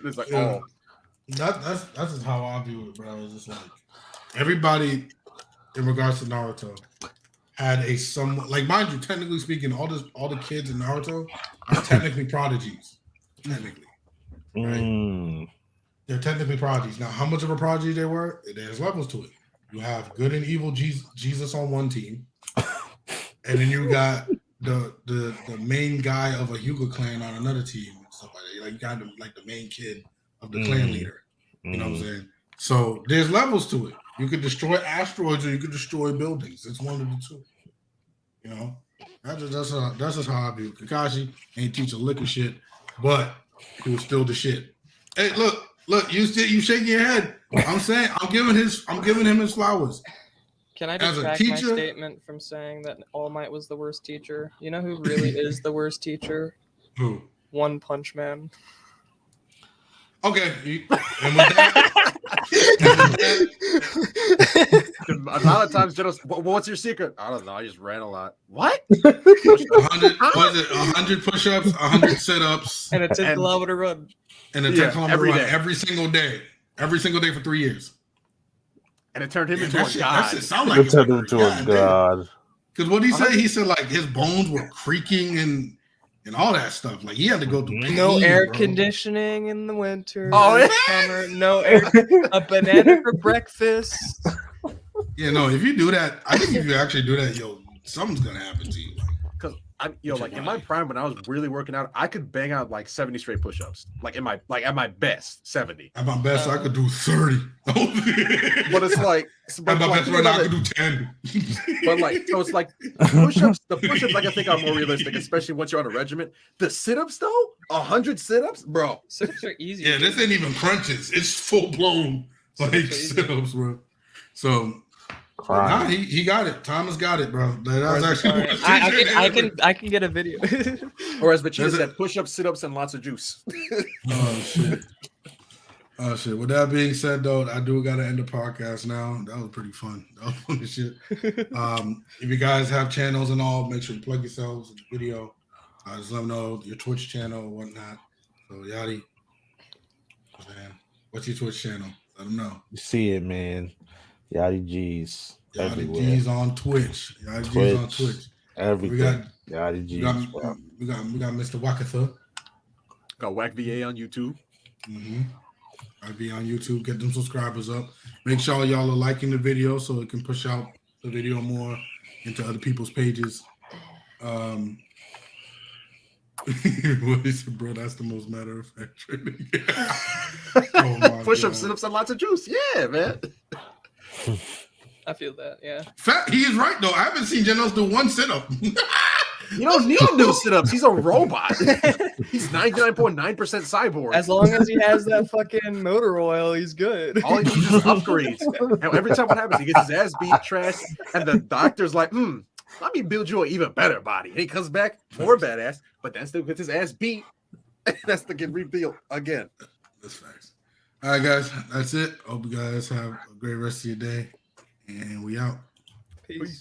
It's like, oh, that's just how I view it, bro. It's just like everybody in regards to Naruto had a somewhat, like, mind you, technically speaking, all the kids in Naruto are technically prodigies. Technically, right? They're technically prodigies. Now, how much of a prodigy they were? There's levels to it. You have good and evil Jesus on one team, and then you got the main guy of a Hyuga clan on another team and stuff like that. Like, you got like the main kid of the clan leader. You know what I'm saying? So there's levels to it. You could destroy asteroids or you could destroy buildings. It's one of the two. You know, that's just how I view it. Kakashi ain't teach a lick of shit, but he was still the shit. Hey, look, you shaking your head. I'm saying I'm giving him his flowers. Can I detract my statement from saying that All Might was the worst teacher? You know who really is the worst teacher? Who? One Punch Man. Okay. And with that, a lot of times, what's your secret? I don't know. I just ran a lot. What? 100 push-ups, 100 sit-ups, and a 10-kilometer run. And a 10-kilometer run every single day for 3 years. And it turned him into a god. That shit sound like it turned him into a god. Because what he said, he said like his bones were creaking and all that stuff. Like he had to go through pain, no air conditioning in the winter. Oh, in the summer. No air. A banana for breakfast. Yeah, no. If you do that, I think if you actually do that, something's gonna happen to you. Because like in my prime when I was really working out, I could bang out like 70 straight push-ups. At my best, 70. At my best, I could do 30. But it's like at my best right now, I could do 10. But like, so it's like push-ups. The push-ups, like I think are more realistic, especially once you're on a regiment. The sit-ups though, 100 sit-ups, bro. Sit-ups are easy. Yeah, this ain't even crunches. It's full blown like sit-ups, bro. So. Nah, he got it. Thomas got it, bro. That's actually I can get a video. Or as Vegeta said, push-ups, sit-ups, and lots of juice. Oh shit. With that being said, though, I do gotta end the podcast now. That was pretty fun. That was fun as shit. If you guys have channels and all, make sure you plug yourselves in the video. Just let them know your Twitch channel and whatnot. So Yachty, man, what's your Twitch channel? Let them know. You see it, man. Yachty G's. Yachty G's on Twitch. Yachty G's on Twitch. Everything. We got Yachty G's. We got Mr. Wakatha. Got Wack VA on YouTube. I'll be on YouTube. Get them subscribers up. Make sure y'all are liking the video so it can push out the video more into other people's pages. What he said, bro, that's the most matter of fact training. Push-ups, sit-ups, and lots of juice. Yeah, man. I feel that, yeah. He is right though. I haven't seen Genos do one sit-up. You don't need to do sit-ups. He's a robot. He's 99.9% cyborg. As long as he has that fucking motor oil, he's good. All he needs is upgrades. And every time what happens, he gets his ass beat, trashed, and the doctor's like, let me build you an even better body. And he comes back more badass, but then still gets his ass beat. That's to get rebuilt again. That's facts. All right, guys. That's it. Hope you guys have a great rest of your day. And we out. Peace. Peace.